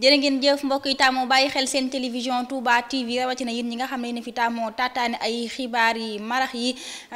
jërë ngeen jëf mbokk yi taamoo bàyyi xel seen télévision Touba TV rawatina yéen ñi nga xam ne ne fi taamoo taataane ay xibaar yi marax yi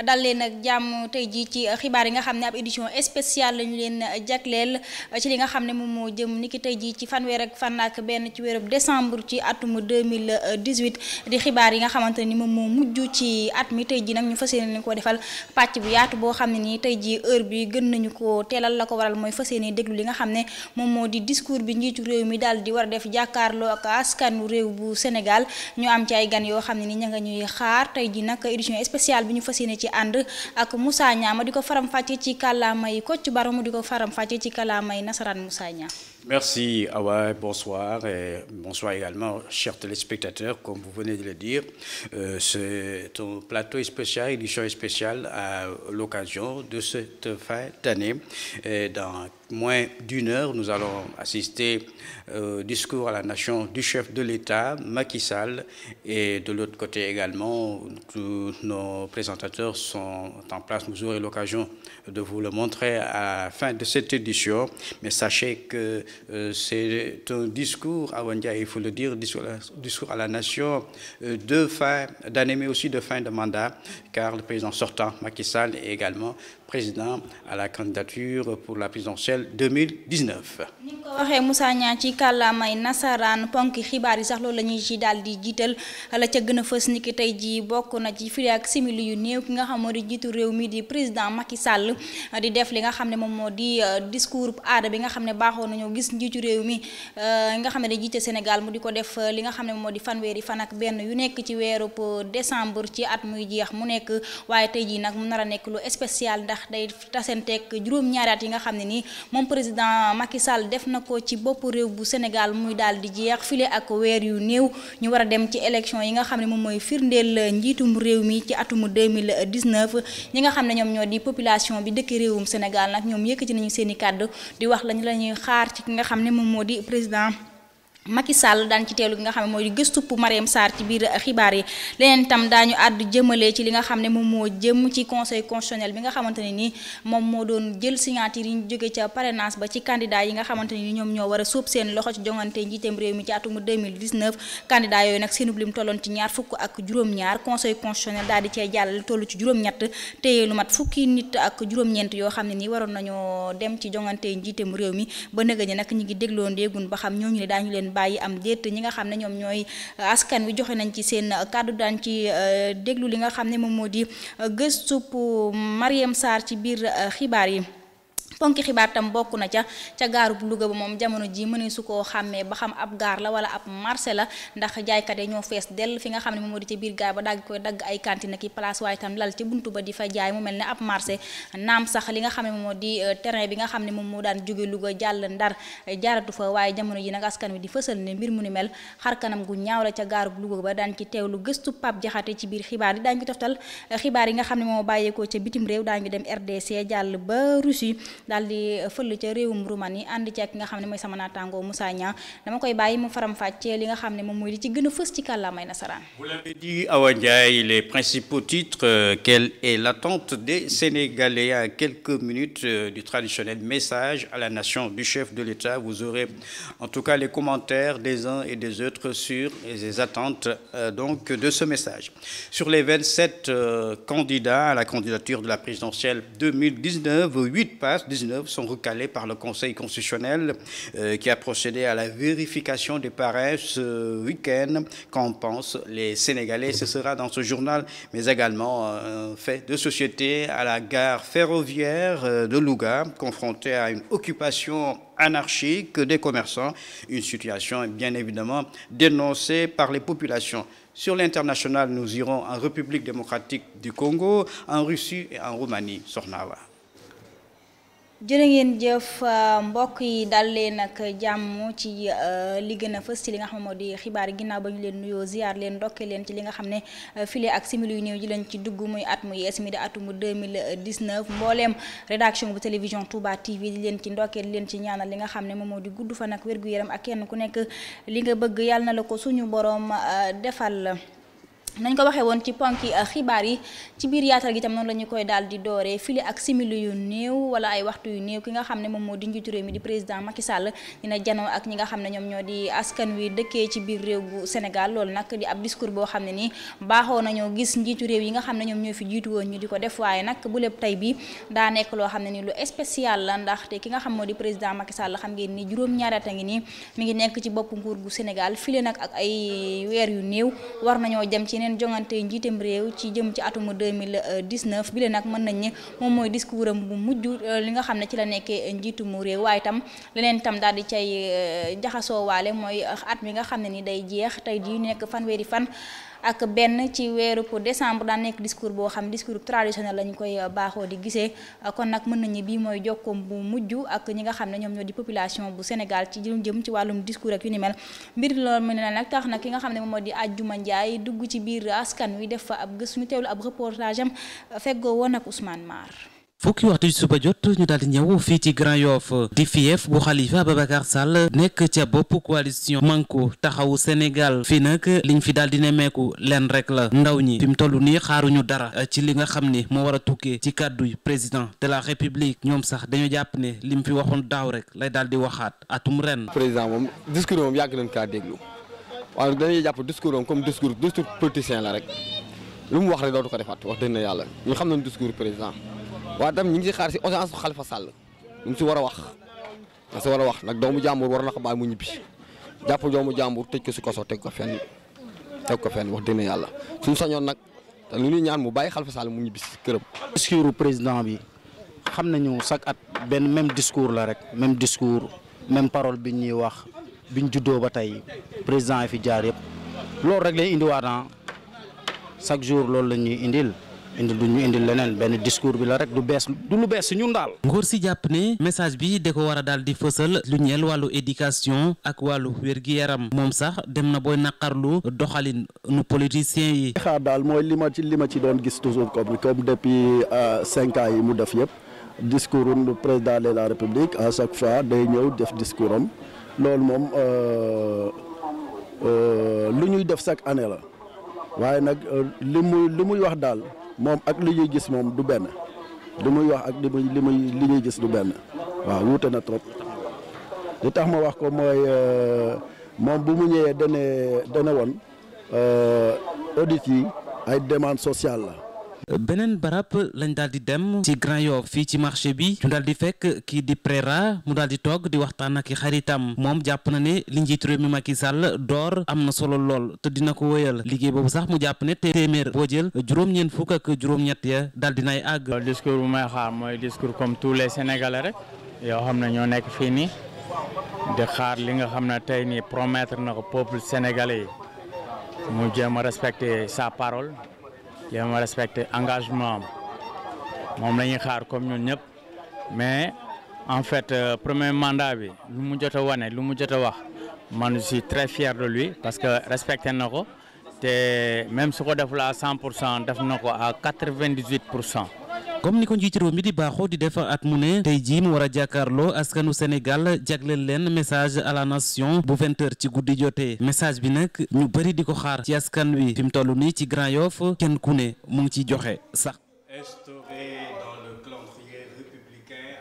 dal leen ak jàmm tey jii ci xibaar yi nga xam ne ab édition spéciale la ñu leen jagleel ci li nga xam ne moom moo jëm niki tey jii ci fanweer ak fan ak benn ci weeru décembre ci atum 2018 di xibaar yi nga xamante ni moom moo mujj ci at mi tey jii nag ñu fas yéene ko defal pàcc bu yaatu boo xam ne nii tey jii heure bi gën nañu ko teelal la ko waral mooy fas yéene déglu li nga xam ne moom moo di discours bi njiitu réew mi daal di war a def jàkkaarloo ak askanu réew bu Sénégal ñu am ci ay gan yoo xam ne ni ña nga ñuy xaar tey ji nag édition spéciale bi ñu fas yéene ci ànd ak Moussa Niang ma di ko faram-fàcce ci kàllaamay Kocc Barma mu di ko faram-fàcce ci kàllaamay nasaraan Moussa Niang. Merci Awa, bonsoir et bonsoir également chers téléspectateurs, comme vous venez de le dire. C'est un plateau spécial, édition spéciale à l'occasion de cette fin d'année. Dans moins d'une heure, nous allons assister au discours à la nation du chef de l'État, Macky Sall, et de l'autre côté également, tous nos présentateurs sont en place. Vous aurez l'occasion de vous le montrer à la fin de cette édition. Mais sachez que c'est un discours, Awandia, il faut le dire, discours à la nation de fin d'année, mais aussi de fin de mandat, car le président sortant, Macky Sall, est également président à la candidature pour la présidentielle 2019. ni nga ko waxee Moussa Niang ci kàllaamay nasaraan ponk xibaar yi sax loolu la ñuy ci daal di jiital la ca gën a fës ni ki tey jii bokk na ci fii ak simili yu néew ki nga xam moo di jiitu réew mi di président Macky Sall di def li nga xam ne moom moo di discours aada bi nga xam ne baaxoon nañoo gis njiitu réew mi nga xam ne day jiite Sénégal mu di ko def li nga xam ne moom moo di fanweeri fan ak benn yu nekk ci weeru décembre ci at muy jeex mu nekk waaye tey jii nag mu nar a nekk lu spécial ndax day tasanteeg juróom-ñaari at yi nga xam ne nii moom président Macky Sall def na ko ci bopp réew bu Sénégal muy daal di jeex file ak weer yu néew ñu war a dem ci élection yi nga xam ne moom mooy firndeel njiitum réew mi ci atum 2019 ñi nga xam ne ñoom ñoo di population bi dëkk réewum Sénégal nag ñoom yëkkati nañu seen i kàddu di wax lañu la ñuy xaar ci ki nga xam ne moom moo di président Macky Sall daan ci teelu gi nga xam ne mooy gëstup Mariam Sarr ci biir xibaar yi leneen tam daañu àddu jëmale ci li nga xam ne moom moo jëm ci conseil constitutionnel bi nga xamante ne ni moom moo doon jël signature yi ñu jóge ca parrainage ba ci candidat yi nga xamante ne ni ñoom ñoo war a sóob seen loxo ci jongante njiiteem réew mi ci atum 2019 candidat yooyu nag seenub lim tolloon ci ñaar fukk ak juróom-ñaar conseil constitutionnel daal di cee jàllale toll ci juróom-ñett téye lu mat fukki nit ak juróom-ñeent yoo xam ne ni waroon nañoo dem ci jongante njiiteem réew mi ba nëga ñi nag ñi ngi dégloo ndéegun ba xam ñooñu ne daañu leen bàyyi am déet ñi nga xam ne ñoom ñooy askan wi joxe nañ ci seen kàddu daan ci déglu li nga xam ne moom moo di gëstub Mariam Sarr ci biir xibaar yi ponki xibaar tam bokk na ca gaarub Louga ba moom jamono ji mëne su koo xàmmee ba xam ab gaar la wala ab marché la ndax jaaykat yi ñoo fees dell fi nga xam ne moom moo di ca biir gaar ba dagg koy dagg ay cantine ki place waaye tam lal ca buntu ba di fa jaay mu mel ne ab marché naam sax li nga xam ne moom moo di terrain bi nga xam ne moom moo daan jóge Louga jàll Ndar jaaratu fa waaye jamono ji nag askan wi di fësal ne mbir mu ni mel xar kanam gu ñaaw la ca gaarub Louga ba daan ci teewlu gëstu Pape Jaxate ci biir xibaar yi daañu ko toftal xibaar yi nga xam ne moo bàyyeekoo ca bitim réew daañu dem RDC jàll ba Russie daal di fël ca réewum Roumanie ànd ci ak nga xam ne mooy sama naataango Moussa Niang dama koy bàyyi mu faram-fàccee li nga xam ne moom mooy li ci gën a fës ci kàllaamay nasaraan. Vous l'avez dit, Awa Ndiaye, les principaux titres, quelle est l'attente des Sénégalais à quelques minutes du traditionnel message à la nation du chef de l'État. Vous aurez en tout cas les commentaires des uns et des autres sur les attentes donc de ce message. Sur les 27 candidats à la candidature de la présidentielle 2019, 8 passes 19 sont recalés par le Conseil constitutionnel qui a procédé à la vérification des parrains ce week-end. Qu'en pensent les Sénégalais? Ce sera dans ce journal, mais également un fait de société à la gare ferroviaire de Louga, confrontée à une occupation anarchique des commerçants, une situation bien évidemment dénoncée par les populations. Sur l'international, nous irons en République démocratique du Congo, en Russie et en Roumanie. Sornawa. jërë ngeen jëf mbokk yi dal leen ak jàmm ci li gën a fës ci li nga xam moo di xibaar yi ginnaaw ba ñu leen nuyoo ziar leen ndokkee leen ci li nga xam ne file ak simili yu néew ji leen ci dugg muy at mu yees mi di atum 2019 mbooleem rédaction bu télévision Touba TV di leen ci ndokkee di leen ci ñaanal li nga xam ne moom moo di gudd fan ak wér-gu-yaram ak kenn ku nekk li nga bëgg yàlla na la ko suñu boroom defal nañ ko waxee woon ci ponki xibaar yi ci biir yaatal gi tam noonu la ñu koy daal di dooree fili ak simili yu néew wala ay waxtu yu néew ki nga xam ne moom moo di njiitu réew mi di président Macky Sall dina janoo ak ñi nga xam ne ñoom ñoo di askan wi dëkkee ci biir réew bu Sénégal loolu nag di ab discours boo xam ne nii baaxoo nañoo gis njiitu réew yi nga xam ne ñoom ñoo fi jiitu woon ñu di ko def waaye nag bu lépp tey bi daa nekk loo xam ne ni lu spécial la ndaxte ki nga xam moo di président Macky Sall xam ngeen ni juróom-ñaari at a ngi nii mi ngi nekk ci bopp nguur gu Sénégal file nag ak ay weer yu néew war nañoo jëm ci neen jongante njiitam réew ci jëm ci atum 2019 bi le nag mën nañ ne moom mooy discours am bu mujj li nga xam ne ci la nekkee njiitum réew waaye tam leneen tam daal di cay jaxasoo waale mooy at mi nga xam ne ni day jeex tey di nekk fanweeri fan ak benn ci weeru décembre daan nekk discours boo xam discours traditionnel lañu koy baaxoo di gisee kon nag mën nañu bii mooy jokkoom bu mujj ak ñi nga xam ne ñoom ñoo di population bu Sénégal ci jëm ci wàllum discours ak yu ni mel mbir loolu mu ne nag tax na ki nga xam ne moom moo di Adjuma Ndiaye dugg ci biir askan wi def fa ab gëstu ñu teewlu ab reportage am feggoo woon ak Ousmane Mar. fukki waxtu suba jot ñu daal di ñëw fii ci Grand Yoff di fief bu Khalifa Ababacar Sall nekk ca bopp coalition Manko Taxawu Sénégal fii nag liñ fi daal di nemmeeku leen rek la ndaw ñi fi mu toll nii xaaruñu dara ci li nga xam ni moo war a tukkee ci kàddu président de la république ñoom sax dañoo jàpp ne lim fi waxoon daaw rek lay daal di waxaat atum ren. président moom discours moom yàgg nañ kaa déglu waaye dañuy jàpp discours moom comme discours politicien la rek lu mu wax rek dootu ko defaat wax dëgg na yàlla ñu xam nañ discours président. waaye tam ñu ngi si xaar si audience Khalifa Sall ñu ngi si war a wax da si war a wax nag doomu jàmbur war na ko bàyyi mu ñibbi jàpp doomu jàmbur tëj ko si koso teg ko fenn wax dëgg yàlla suñu sañoon nag te lu ñuy ñaan mu bàyyi Khalifa Sall mu ñibbi si këram. discours président bi xam nañu chaque at benn même discours la rek même discours même parole bi ñuy wax biñ juddoo ba tey président yi fi jaar yëpp loolu rek lay indiwaat chaque jour loolu la ñuy indil leneen benn discours bi la rek du lu bees si ñun daal. ngóor si jàpp ne message bi da ko war a daal di fësal lu ñeel wàllu éducation ak wàllu wér-gi-yaram moom sax dem na booy naqarlu doxalin nu politiciens yi. xaar daal mooy li ma ci doon gis toujours comme depuis 5 ans yi mu def yëpp discours du président de la république à chaque fois day ñëw def discours am loolu moom lu ñuy def chaque année la waaye nag li muy wax daal. moom ak li ñuy gis moom du benn li muy wax ak li ñuy gis du benn waaw wuute na trop li tax ma wax ko mooy moom bu mu ñëwee dana woon audit yi ay demande sociale la. beneen barab lañ daal di dem ci Grand Yoff fii ci marché bi ñu daal di fekk kii di Préra mu daal di toog di waxtaan ak xaritam moom jàpp na ne li njiitu réew mi Macky Sall door am na solo lool te dina ko wéyal liggéey boobu sax mu jàpp ne téeméer boo jël juróom-ñeent fukk ak juróom-ñett ya daal dinay àgg. discours bu may xaar mooy discours comme tous les Sénégalais rek yoo xam ne ñoo nekk fii nii di xaar li nga xam ne tey nii promettre na ko peuple sénégalais yi mu jéem a respecter sa parole. jéem a respecté engagement moom la ñuy xaar comme ñun ñëpp mais en fait premier mandat bi lu mu jot a wane lu mu jot a wax man je suis très fier de lui parce que respecté na ko te même su ko deful à 100% def na ko à 98%. comme ni ko njiitu réew mi di baaxoo di def at mu ne tey jii mu war a jàkkaarloo askanu Sénégal jagleel leen message à la nation bu 20h ci guddi jotee message bi nag ñu bëri di ko xaar ci askan wi fi mu toll nii ci Grand Yoff kenn ku ne mu ngi ciy joxe sax.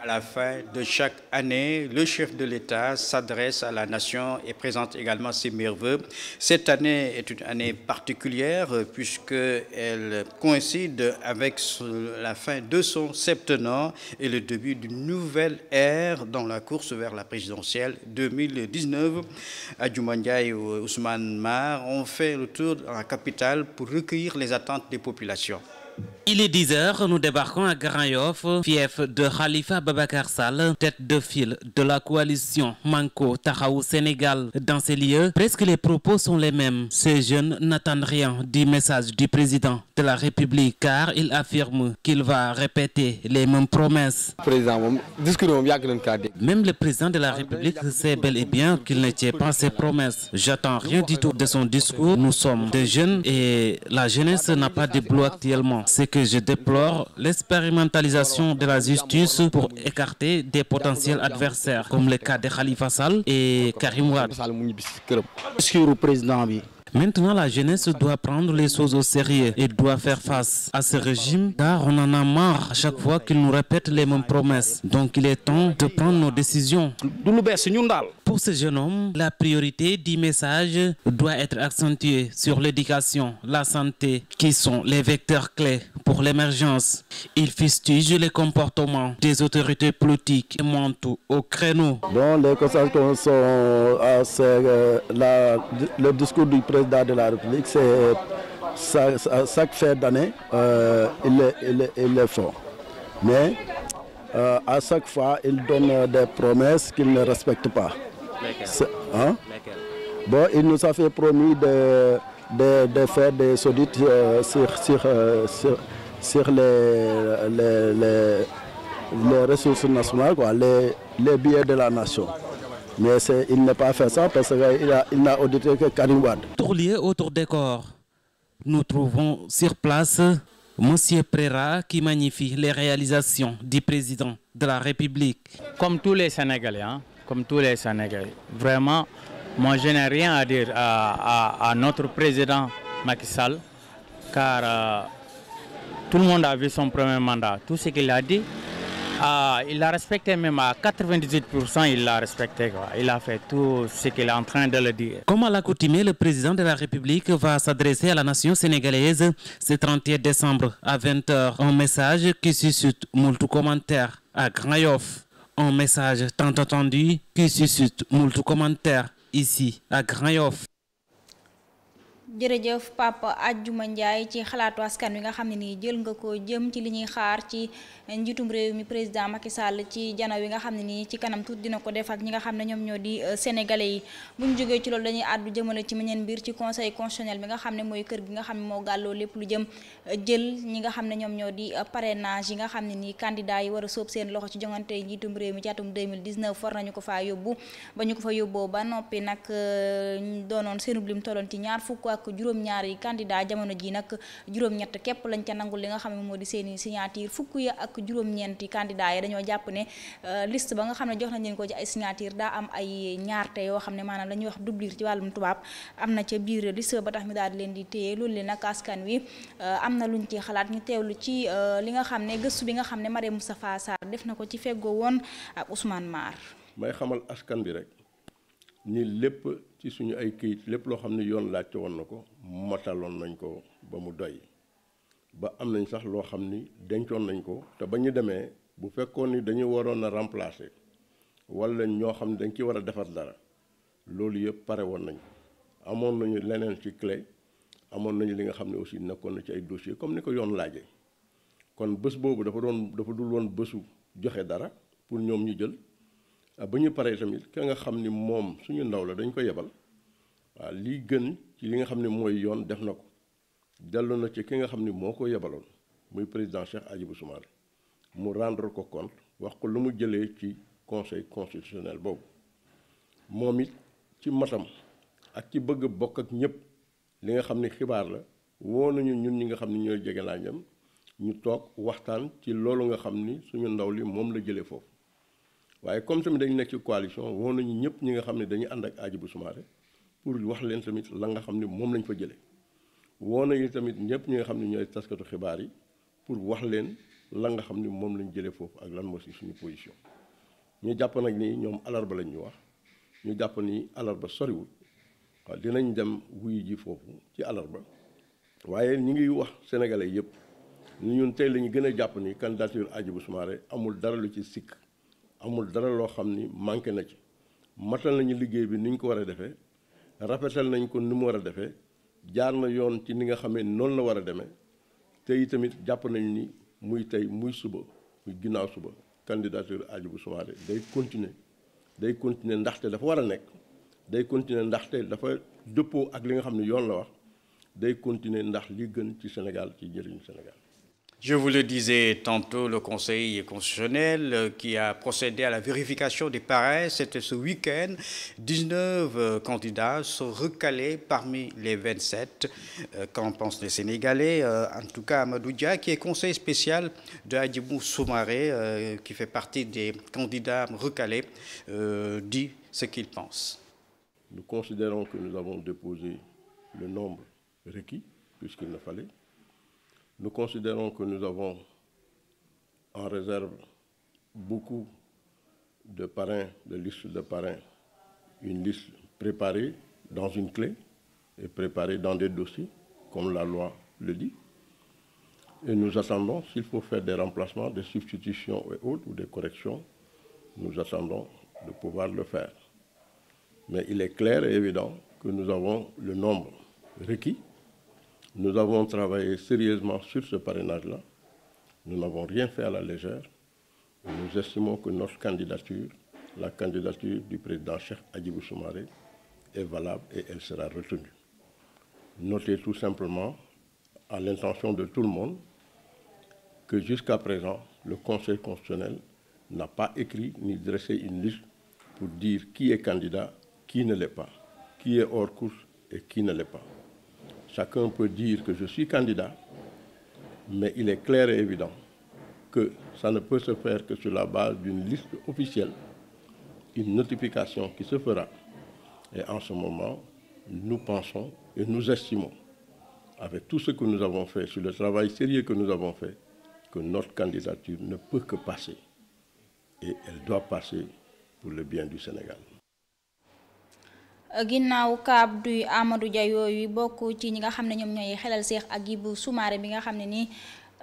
À la fin de chaque année, le chef de l'État s'adresse à la nation et présente également ses meilleurs vœux. Cette année est une année particulière puisqu'elle coïncide avec la fin de son septennat et le début d'une nouvelle ère dans la course vers la présidentielle 2019. Adjuma Ndiaye et Ousmane Mar ont fait le tour dans la capitale pour recueillir les attentes des populations. Il est 10h, nous débarquons à Grand Yoff, fief de Khalifa Ababacar Sall, tête de file de la coalition Manko Taxawu Sénégal. Dans ces lieux, presque les propos sont les mêmes. Ces jeunes n'attendent rien du message du président de la République car il affirme qu'il va répéter les mêmes promesses. Même le président de la République sait bel et bien qu'il ne tient pas ses promesses. J'attends rien du tout de son discours. Nous sommes des jeunes et la jeunesse n'a pas de boulot actuellement. C'est que je déplore l'expérimentalisation de la justice pour écarter des potentiels adversaires comme le cas de Khalifa Sall et Karim Wade. discours président bi Maintenant, la jeunesse doit prendre les choses au sérieux et doit faire face à ce régime car on en a marre à chaque fois qu'il nous répète les mêmes promesses. Donc il est temps de prendre nos décisions. Pour ce jeune homme, la priorité du message doit être accentuée sur l'éducation, la santé, qui sont les vecteurs clés pour l'émergence. Il fustige les comportements des autorités politiques et monte au créneau. Bon, les conséquences sont le discours du président de la République, c'est chaque fin d'année, il est fort. Mais à chaque fois, il donne des promesses qu'il ne respecte pas. Hein? Bon, il nous a fait promis de faire des audits sur les ressources nationales, quoi, les billets de la nation. Mais il n'a pas fait ça parce qu'il n'a audité que Karim Wade. Autre décor, nous trouvons sur place Monsieur Préra qui magnifie les réalisations du président de la République. Comme tous les Sénégalais, comme tous les Sénégalais, vraiment, moi je n'ai rien à dire à notre président Macky Sall, car tout le monde a vu son premier mandat. Tout ce qu'il a dit, il l'a respecté, même à 98%, il l'a respecté, quoi. Il a fait tout ce qu'il est en train de le dire. Comme à l'accoutumée, le président de la République va s'adresser à la nation sénégalaise ce 31 décembre à 20h. Un message qui suscite moult commentaires à Grand Yoff. Un message tant attendu qui suscite moult commentaires ici à Grand Yoff. jërëjëf Papa Adjuma Ndiaye ci xalaatu askan wi nga xam ne nii jël nga ko jëm ci li ñuy xaar ci njiitum réew mi président Macky Sall ci jano wi nga xam ne nii ci kanam tuuti dina ko def ak ñi nga xam ne ñoom ñoo di sénégalais yi. bu ñu jógee ci loolu dañuy àddu jëmale ci meneen mbir ci conseil constitutionnel bi nga xam ne mooy kër gi nga xam ne moo gàlloo lépp lu jëm jël ñi nga xam ne ñoom ñoo di parrainage yi nga xam ne nii candidat yi war a sóob seen loxo ci jongante njiitum réew mi ci atum 2019 war nañu ko faa yóbbu ba ñu ko fa yóbboo ba noppi nag doonoon seenub lim tolloon ci ñaar fukk ak juróom-ñaari candidat jamono ji nag juróom-ñett képp lañ ca nangul li nga xam ne moo di seeni signature fukk ya ak juróom-ñeenti candidat yi dañoo jàpp ne liste ba nga xam ne jox nañ leen ko ci ay signature daa am ay ñaarte yoo xam ne maanaam la ñuy wax doublure ci wàllum tubaab am na ca biir liste ba tax mi daal di leen di téye loolu leen nag askan wi am na luñ ci xalaat ñu teewlu ci li nga xam ne gëstu bi nga xam ne Marième Moustapha Sarr def na ko ci feggoo woon ak Ousmane Mar. may xamal askan bi rek ni lépp ci suñu ay këyit lépp loo xam ne yoon laajte woon na ko mataloon nañ ko ba mu doy ba am nañ sax loo xam ni dencoon nañ ko te ba ñu demee bu fekkoon ni dañu waroon a remplacer wala ñoo xam ne dañ ci war a defar dara loolu yëpp pare woon nañ amoon nañu leneen ci clé amoon nañu li nga xam ne aussi nekkoon na ci ay dossier comme ni ko yoon laajee kon bés boobu dafa dul woon bésu joxe dara pour ñoom ñu jël ba ñu paree tamit ka nga xam ni moom suñu ndaw la dañ ko yebal waaw lii gën ci li nga xam ne mooy yoon def na ko dellu na ci ki nga xam ni moo ko yebaloon muy président Cheikh Hadjibou Soumaré mu rendre ko compte wax ko lu mu jëlee ci conseil constitutionnel boobu moom it ci matam ak ci bëgg bokk ak ñëpp li nga xam ni xibaar la woo nañu ñun ñi nga xam ni ñooy jege laajam ñu toog waxtaan ci loolu nga xam ni suñu ndaw li moom la jëlee foofu waaye comme tamit dañu nekk ci coalition woo nañu ñëpp ñi nga xam ne dañuy ànd ak Hadjibou Soumaré pour wax leen tamit la nga xam ne moom lañ fa jëlee woo nañu tamit ñëpp ñi nga xam ne ñooy taskatu xibaar yi pour wax leen la nga xam ne moom lañ jëlee foofu ak lan moo si suñu position ñu jàpp nag ni ñoom alarba lañ ñu wax ñu jàpp ni alarba soriwul waaw dinañ dem wuyu ji foofu ci alarba waaye ñi ngi wax sénégalais yëpp ni ñun tey la ñu gën a jàpp ni candidature Hadjibou Soumaré amul dara lu ci sikk amul dara loo xam ni manqué na ci matal nañu liggéey bi ni ñu ko war a defee rafetal nañ ko ni mu war a defee jaar na yoon ci ni nga xamee noonu la war a demee tey tamit jàpp nañ ni muy tey muy suba muy ginnaaw suba candidature Hadjibou Soumaré day continuer ndaxte dafa war a nekk day continuer ndaxte dafa dëppoo ak li nga xam ne yoon la wax day continuer ndax li gën ci Sénégal ci njëriñu Sénégal. Je vous le disais tantôt, le Conseil constitutionnel qui a procédé à la vérification des parrains, c'était ce week-end. 19 candidats sont recalés parmi les 27. Qu'en pensent les Sénégalais? En tout cas, Amadou Dia, qui est conseiller spécial de Hadjibou Soumaré, qui fait partie des candidats recalés, dit ce qu'il pense. Nous considérons que nous avons déposé le nombre requis, puisqu'il le fallait. Nous considérons que nous avons en réserve beaucoup de parrains, de listes de parrains, une liste préparée dans une clé et préparée dans des dossiers, comme la loi le dit. Et nous attendons, s'il faut faire des remplacements, des substitutions et autres, ou des corrections, nous attendons de pouvoir le faire. Mais il est clair et évident que nous avons le nombre requis. Nous avons travaillé sérieusement sur ce parrainage-là. Nous n'avons rien fait à la légère. Et nous estimons que notre candidature, la candidature du président Cheikh Hadjibou Soumaré, est valable et elle sera retenue. Notez tout simplement, à l'intention de tout le monde, que jusqu'à présent, le Conseil constitutionnel n'a pas écrit ni dressé une liste pour dire qui est candidat, qui ne l'est pas, qui est hors course et qui ne l'est pas. Chacun peut dire que je suis candidat, mais il est clair et évident que ça ne peut se faire que sur la base d'une liste officielle, une notification qui se fera. Et en ce moment, nous pensons et nous estimons, avec tout ce que nous avons fait, sur le travail sérieux que nous avons fait, que notre candidature ne peut que passer. Et elle doit passer pour le bien du Sénégal. ginnaaw kaab du Amadou Dia yooyu bokk ci ñi nga xam ne ñoom ñooy xelal Cheikh Hadjibou Soumaré bi nga xam ne ni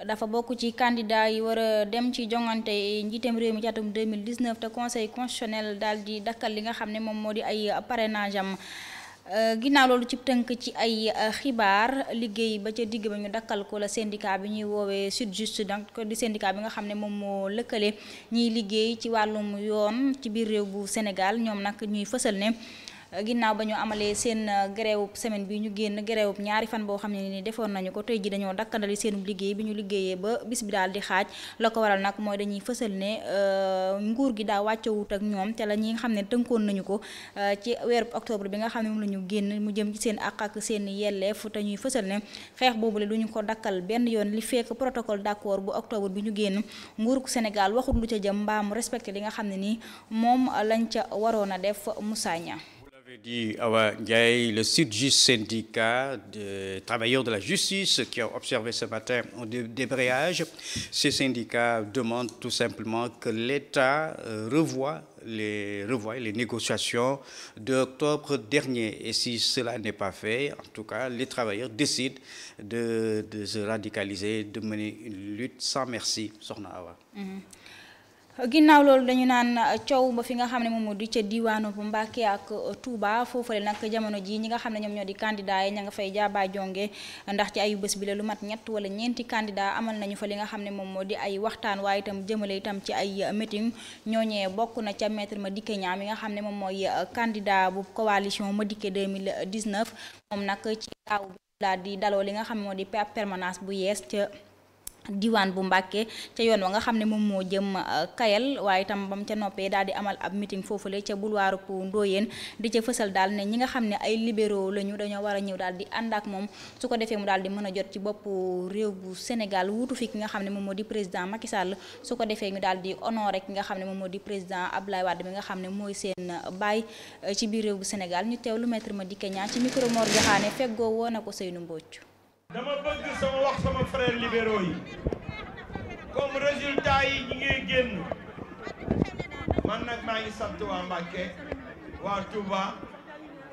dafa bokk ci candidat yi war a dem ci jongante njiitam réew mi ci atum 2019 te conseil constitutionnel daal di dakkal li nga xam ne moom moo di ay parrainage am. ginnaaw loolu ci tënk ci ay xibaar liggéey ba ca digg ba ñu dakkal ko la syndicat bi ñuy woowee Sytjust donc di syndicat bi nga xam ne moom moo lëkkale ñiy liggéey ci wàllum yoon ci biir réew bu Sénégal ñoom nag ñuy fësal ne ginnaaw ba ñu amalee seen grève semaine bi ñu génn grève ñaari fan boo xam ne ni defoon nañu ko tey ji dañoo dakkandali seen liggéey bi ñu liggéeyee ba bis bi daal di xaaj la ko waral nag mooy dañuy fësal ne nguur gi daa wàccewut ak ñoom te la ñi nga xam ne tënkoon nañu ko ci weeru octobre bi nga xam ne moom la ñu génn mu jëm ci seen àq ak seen yelleef te ñuy fësal ne xeex boobule du ñu ko dakkal benn yoon li fekk protocole d'accord bu octobre bi ñu génn nguurug Sénégal waxut lu ca jëm mbaa mu respecté li nga xam ne ni moom lañ ca waroon a def Moussa Niang. Dit Awa Ndiaye, le Sytjust, syndicat de travailleurs de la justice qui a observé ce matin un débrayage. Ces syndicats demandent tout simplement que l'État revoie les négociations d'octobre dernier. Et si cela n'est pas fait, en tout cas, les travailleurs décident de se radicaliser, de mener une lutte sans merci. Soxna Awa. ginnaaw loolu dañu naan coow ba fi nga xam ne moom moo di ca diwaanu bu Mbàkke ak Touba foofale nag jamono ji ñi nga xam ne ñoom ñoo di candidat yi ña nga fay jaaba jonge ndax ci ayu bés bi la lu mat ñett wala ñeenti candidat amal nañu fa li nga xam ne moom moo di ay waxtaan waaye itam jëmale itam ci ay meeting ñooñee bokk na ca maître Madické Niang mi nga xam ne moom mooy candidat bu coalition Madické 2019 moom nag ci kaaw bi la di daloo li nga xam ne moo di permanence bu yees ca diwaan bu Mbàkke ca yoon wa nga xam ne moom moo jëm Kayel waaye itam bam ca noppee daal di amal ab meeting foofule ca boulevard bu Ndoyeen di ca fësal daal ne ñi nga xam ne ay libéraux lañu dañoo war a ñëw daal di ànd ak moom su ko defee mu daal di mën a jot ci boppu réew bu Sénégal wuutu fi ki nga xam ne moom moo di président Macky Sall su ko defee ñu daal di honoré ki nga xam ne moom moo di président Abdoulaye Wade bi nga xam ne mooy seen baay ci biir réew bu Sénégal ñu teewlu maître Madické Niang ci micro Mor Jaxaane feggoo woo na ko Seynou Mbodj. dama bëgg sama wax sama frère libéraux yi comme résultat yi ñi ngi génn man nag maa ngi sant waa Mbàkke waa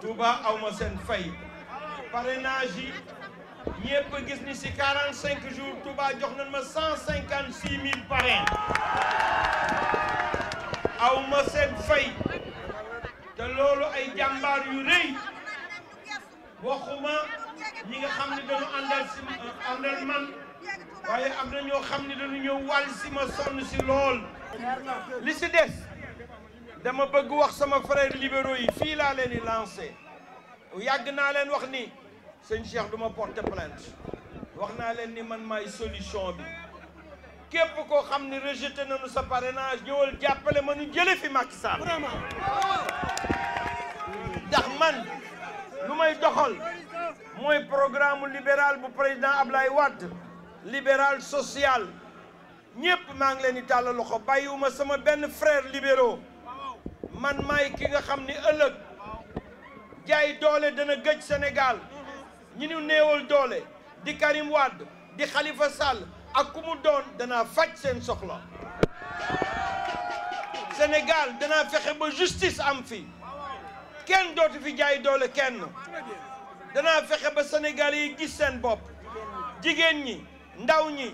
Touba awma seen fay parrainage yi ñëpp gis ni ci 45 jours Touba jox nañ ma 156 000 parrains awma seen fay te loolu ay jàmbaar yu rëy waxuma ñi nga xam ne dañu àndal man waaye am na ñoo xam ne dañu ñëw wàll si ma sonn si lool li si des dama bëgg wax sama frère libéraux yi fii laa leen di lancé yàgg naa leen wax ni sëñ Cheikh du ma porter plainte wax naa leen ni man maay solution bi képp koo xam ne rejeté nañu sa parrainage ñëwal jàppale ma ñu jële fi Macky Sall ndax man lu may doxal mooy programme libéral bu président Ablaye Wade libéral social ñëpp maa ngi leen di tàllal loxo bàyyiwuma sama benn frère libéraux man maay ki nga xam ni ëllëg jaay doole dana gëj Sénégal ñi ñu néewal doole di Karim Wade di Khalifa Sall ak ku mu doon danaa faj seen soxla Sénégal danaa fexe ba justice am fi kenn dootu fi jaay doole kenn danaa fexe ba Sénégalais yi gis seen bopp jigéen ñi ndaw ñi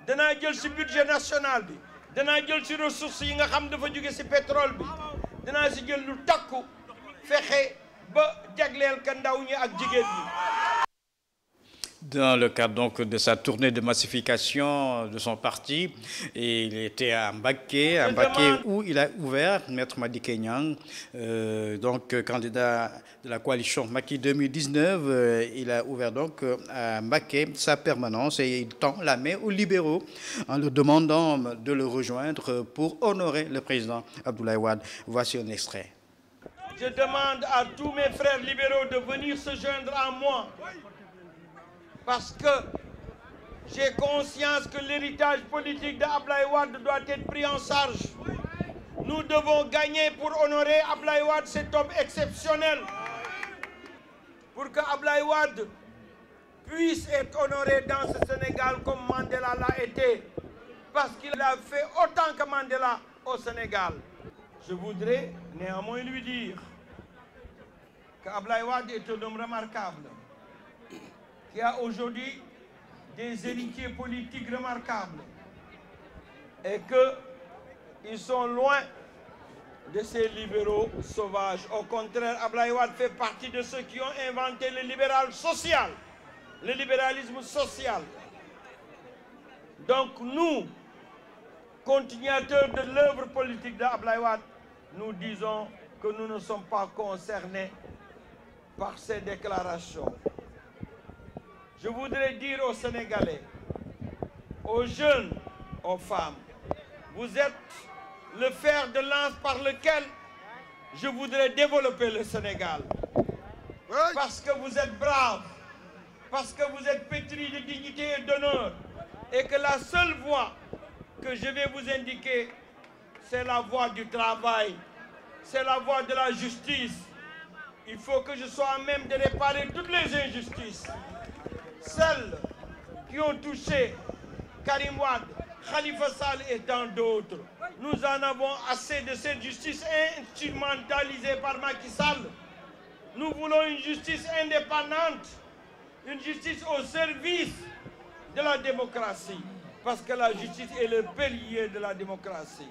danaa jël ci budget national bi danaa jël ci ressources yi nga xam dafa jóge ci pétrole bi danaa ci jël lu takku fexe ba jagleel ka ndaw ñi ak jigéen ñi. Dans le cadre donc de sa tournée de massification de son parti, il était à Mbacké où il a ouvert, Maître Madické Niang, donc candidat de la coalition Macky 2019, il a ouvert donc à Mbacké sa permanence et il tend la main aux libéraux en leur demandant de le rejoindre pour honorer le président Abdoulaye Wade. Voici un extrait. Je demande à tous mes frères libéraux de venir se joindre à moi. Parce que j'ai conscience que l'héritage politique d'Abdoulaye Wade doit être pris en charge. Nous devons gagner pour honorer Abdoulaye Wade, cet homme exceptionnel. Pour que Abdoulaye Wade puisse être honoré dans ce Sénégal comme Mandela l'a été. Parce qu'il a fait autant que Mandela au Sénégal. Je voudrais néanmoins lui dire qu'Abdoulaye Wade est un homme remarquable. Qui a aujourd'hui des héritiers politiques remarquables et qu'ils sont loin de ces libéraux sauvages. Au contraire, Abdoulaye Wade fait partie de ceux qui ont inventé le libéralisme social. Donc nous, continuateurs de l'œuvre politique d'Abdoulaye Wade, nous disons que nous ne sommes pas concernés par ces déclarations. Je voudrais dire aux Sénégalais, aux jeunes, aux femmes, vous êtes le fer de lance par lequel je voudrais développer le Sénégal. Parce que vous êtes braves, parce que vous êtes pétris de dignité et d'honneur, et que la seule voie que je vais vous indiquer, c'est la voie du travail, c'est la voie de la justice. Il faut que je sois à même de réparer toutes les injustices. Celles qui ont touché Karim Wade, Khalifa Sall et tant d'autres. Nous en avons assez de cette justice instrumentalisée par Macky Sall. Nous voulons une justice indépendante, une justice au service de la démocratie, parce que la justice est le pilier de la démocratie.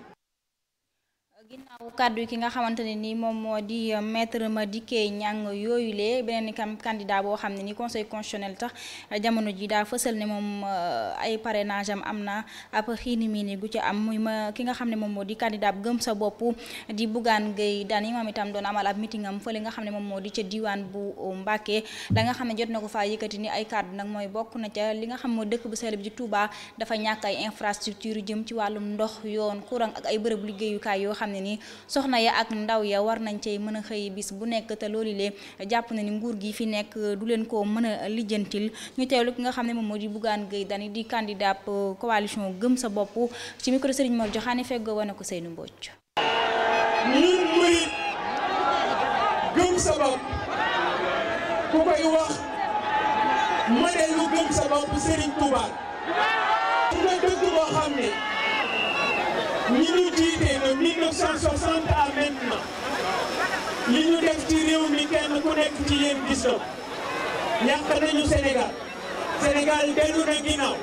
ginnaaw kàddu ki nga xamante ne ni moom moo di maître Madické Niang yooyu lee beneen candidat boo xam ne ni conseil constitutionnel tax jamono ji daa fësal ne moom ay parrainage am na ab xiini miini gu ci am muy ki nga xam ne moom moo di candidat gëm sa bopp di Bougane Gueye Dany moom itam doon amal ab meeting am fële nga xam ne moom moo di ca diwaan bu Mbacké la nga xam ne jot na ko faa yëkkati ni ay kàddu nag mooy bokk na ca li nga xam moo dëkk bu sell bi ci Touba dafa ñàkk ay infrastructure jëm ci wàllum ndox yoon courant ak ay bërëb liggéeyukaay yoo xam ne ni soxna ya ak ndaw ya war nañ cey mën a xëy bis bu nekk te loolu lee jàpp na ni nguur gi fi nekk du leen ko mën a lijjantil ñu teewlu ki nga xam ne moom moo di Bougane Gueye Dany di candidat coalition gëm sa bopp ci micro Serigne Mor Joxaane feggoo wane ko Seynou Mbodj. ñun muy gëm sa bopp ku koy wax modèle lu gëm sa bopp Serigne Touba su nga dëgg boo xam ne ñi ñu jiite de 1960 à maintenant li ñu def ci réew mi kenn ku nekk ci yéen gis na ñàkk nañu Sénégal dellu na ginnaaw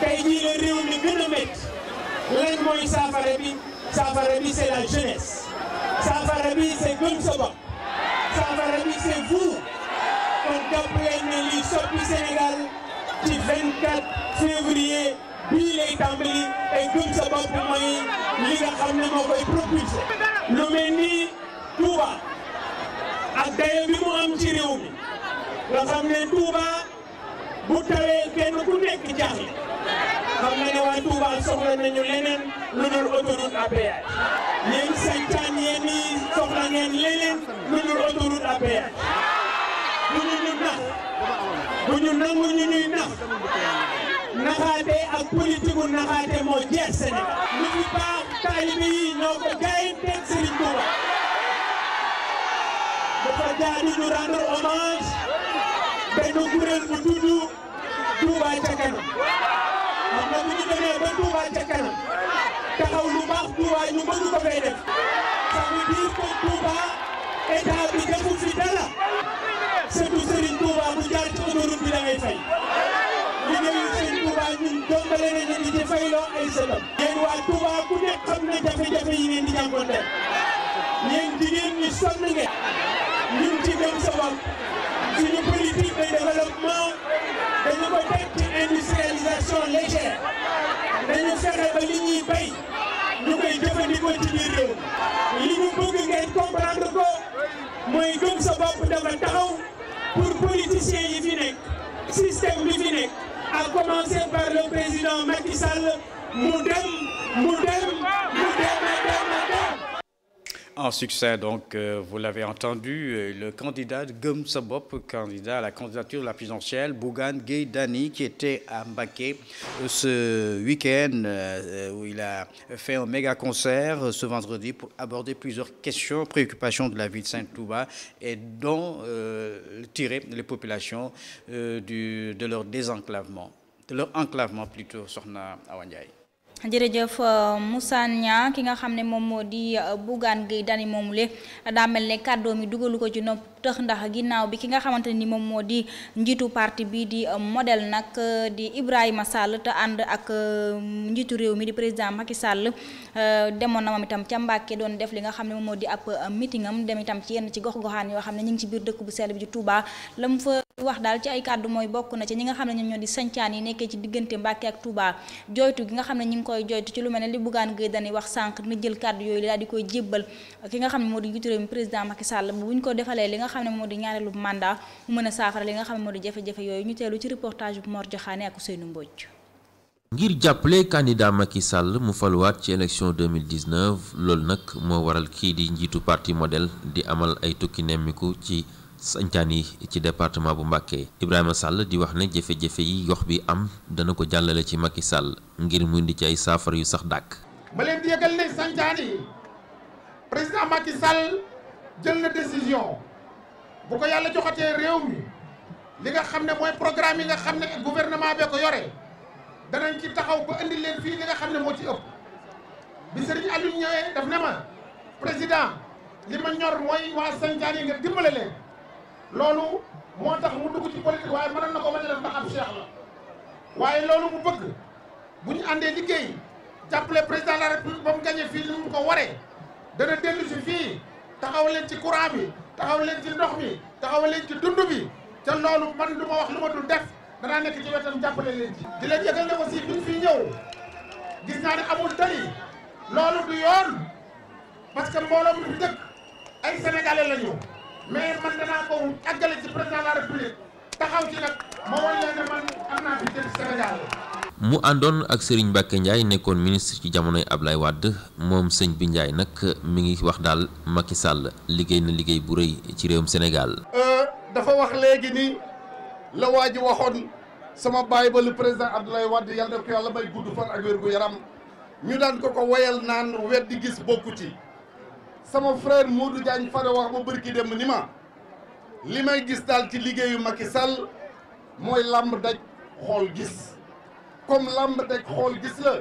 tey jii la réew mi gën a métti lan mooy saafara bi c'est la jeunesse saafara bi c'est gëm sa bopp saafara bi c'est vous kon jàpp leen ne li soppi Sénégal ci 24 février bii lay tàmbali ay gëm sa bopp mooy li nga xam ne moo koy propulsé lu mel ni Touba ak dayo bi mu am ci réew mi nga xam ne Touba bu tawee kenn ku nekk jaaxle xam na ne waa Touba soxla nañu leneen lu dul autoroute à péage yéen santaan yéen ñi soxla ngeen leneen lu dul autoroute à péage bu ñu ñu nax bu ñu nangu ñu ñuy nax naxaate ak politique gu naxaate moo jeex Sénégal lu fi baax taalibe yi ñoo ko jaayanteeg Serigne Touba dafa jaadu ñu rendre hommage benn kuréel bu tudd Touba ca kanam xam nga bu ñu demee ba Touba ca kanam taxaw lu baax Touba ñu bëgg ko fay def ça veut dire que Touba état bi defu fi dara surtout Serigne Touba bu jaar ci autoroute bi da ngay fay liggéeyu Serigne Touba ñun dombale nañu di ci fayloo ay sëtam. yéen waa Touba ku nekk xam na jafe-jafe yi ngeen di jànkuwanteel yéen jigéen ñi sonn ngeen ñun ci gëm sa bopp suñu politique de développement dañu ko teg ci industrialisation légère dañu fexe ba li ñuy bay ñu koy jëfandikoo ci biir réew li ñu bëgg ngeen comprendre ko mooy gëm sa bopp dafa taxaw pour politiciens yi fi nekk système bi fi nekk à commencer par le président Macky Sall mu dem. En succès, donc, vous l'avez entendu, le candidat Gëm Sa Bopp, candidat à la candidature de la présidentielle, Bougane Gueye Dany, qui était à Mbacké ce week-end, où il a fait un méga concert ce vendredi pour aborder plusieurs questions, préoccupations de la ville de Saint-Touba et dont tirer les populations de leur désenclavement, de leur enclavement plutôt, Soxna Awa Ndiaye. jërëjëf Moussa Niang ki nga xam ne moom moo di Bougane Gueye Dany moomule daa mel ne kàddoo mi dugalu ko ci nopp tëx ndax ginnaaw bi ki nga xamante ni moom moo di njiitu parti bi di modèle nag di Ibrahima Sall te ànd ak njiitu réew mi di président Macky Sall demoon na moom itam ca Mbàkke doon def li nga xam ne moom moo di ab meeting am dem itam ci yenn ci gox-goxaan yoo xam ne ñu ngi ci biir dëkk bu sell bi di Touba la mu fa wax daal ci ay kàddu mooy bokk na ci ñi nga xam ne ñoom ñoo di sancaan yi nekkee ci diggante Mbàkke ak Touba joytu gi nga xam ne ñu ngi koy joytu ci lu mel ne li Bougane Gueye Dany wax sànq na jël kàddu yooyu daal di koy jébbal ki nga xam ne moo di njiitu réew mi président Macky Sall bu ñu ko defalee li nga xam ne moo di ñaareelu mandat mu mën a saafara li nga xam ne moo di jafe-jafe yooyu ñu teelu ci reportage bu Mor Joxaane ak Ousseynou Mbodj. ngir jàppale candidat Macky Sall mu faluwaat ci élection 2019 loolu nag moo waral kii di njiitu parti modèle di amal ay tukki nemmiku ci sancaan yi ci département bu Mbacké. Ibrahima Sall di wax ne jafe-jafe yi gox bi am dana ko jàllale ci Macky Sall ngir mu indi ci ay saafara yu sax dàkk. ma leen di yëgal ne sancaan yi président Macky Sall jël na décision bu ko yàlla joxatee réew mi li nga xam ne mooy programme yi nga xam ne gouvernement bee ko yore danañ ci taxaw ba indi leen fii li nga xam ne moo ci ëpp bi Serigne Aliou ñëwee daf ne ma président li ma ñor mooy waa sancaan yi nga dimbale leen loolu moo tax mu dugg ci politique waaye mënoon na ko mën a def ndax ab cheikh la waaye loolu mu bëgg bu ñu àndee liggéey jàppale président de la république ba mu gagné fii ni mu ko waree dana dellu si fii taxaw leen ci courant bi taxaw leen ci ndox mi taxaw leen ci dund bi te loolu man du ma wax lu ma dul def danaa nekk ci wetam jàppale leen ci. di leen yëgal ne aussi bi ñu fi ñëw gis naa ne amul tali loolu du yoon parce que mbooloo mi fi dëkk ay sénégalais la ñu mais man danaa ko àggale ci président de la république taxaw ci nag ma wan leen ne man am naa fi jël Sénégal. mu àndoon ak Serigne Mbacké Ndiaye nekkoon ministre ci jamonoy Ablaye Wade moom sëñ bi Ndiaye nag mi ngi wax daal Macky Sall liggéey na liggéey bu rëy ci réewum Sénégal. dafa wax léegi ni la waa ji waxoon sama baay ba le président Abdoulaye Wade yàlla na ko yàlla may gudd fan ak wér gu yaram ñu daan ko woyal naan weddi gis bokku ci sama frère Modou Diagne Fada wax ma bërki dem ni ma li may gis daal ci liggéeyu Macky Sall mooy làmb daj xool gis. comme lamb daj xool gis la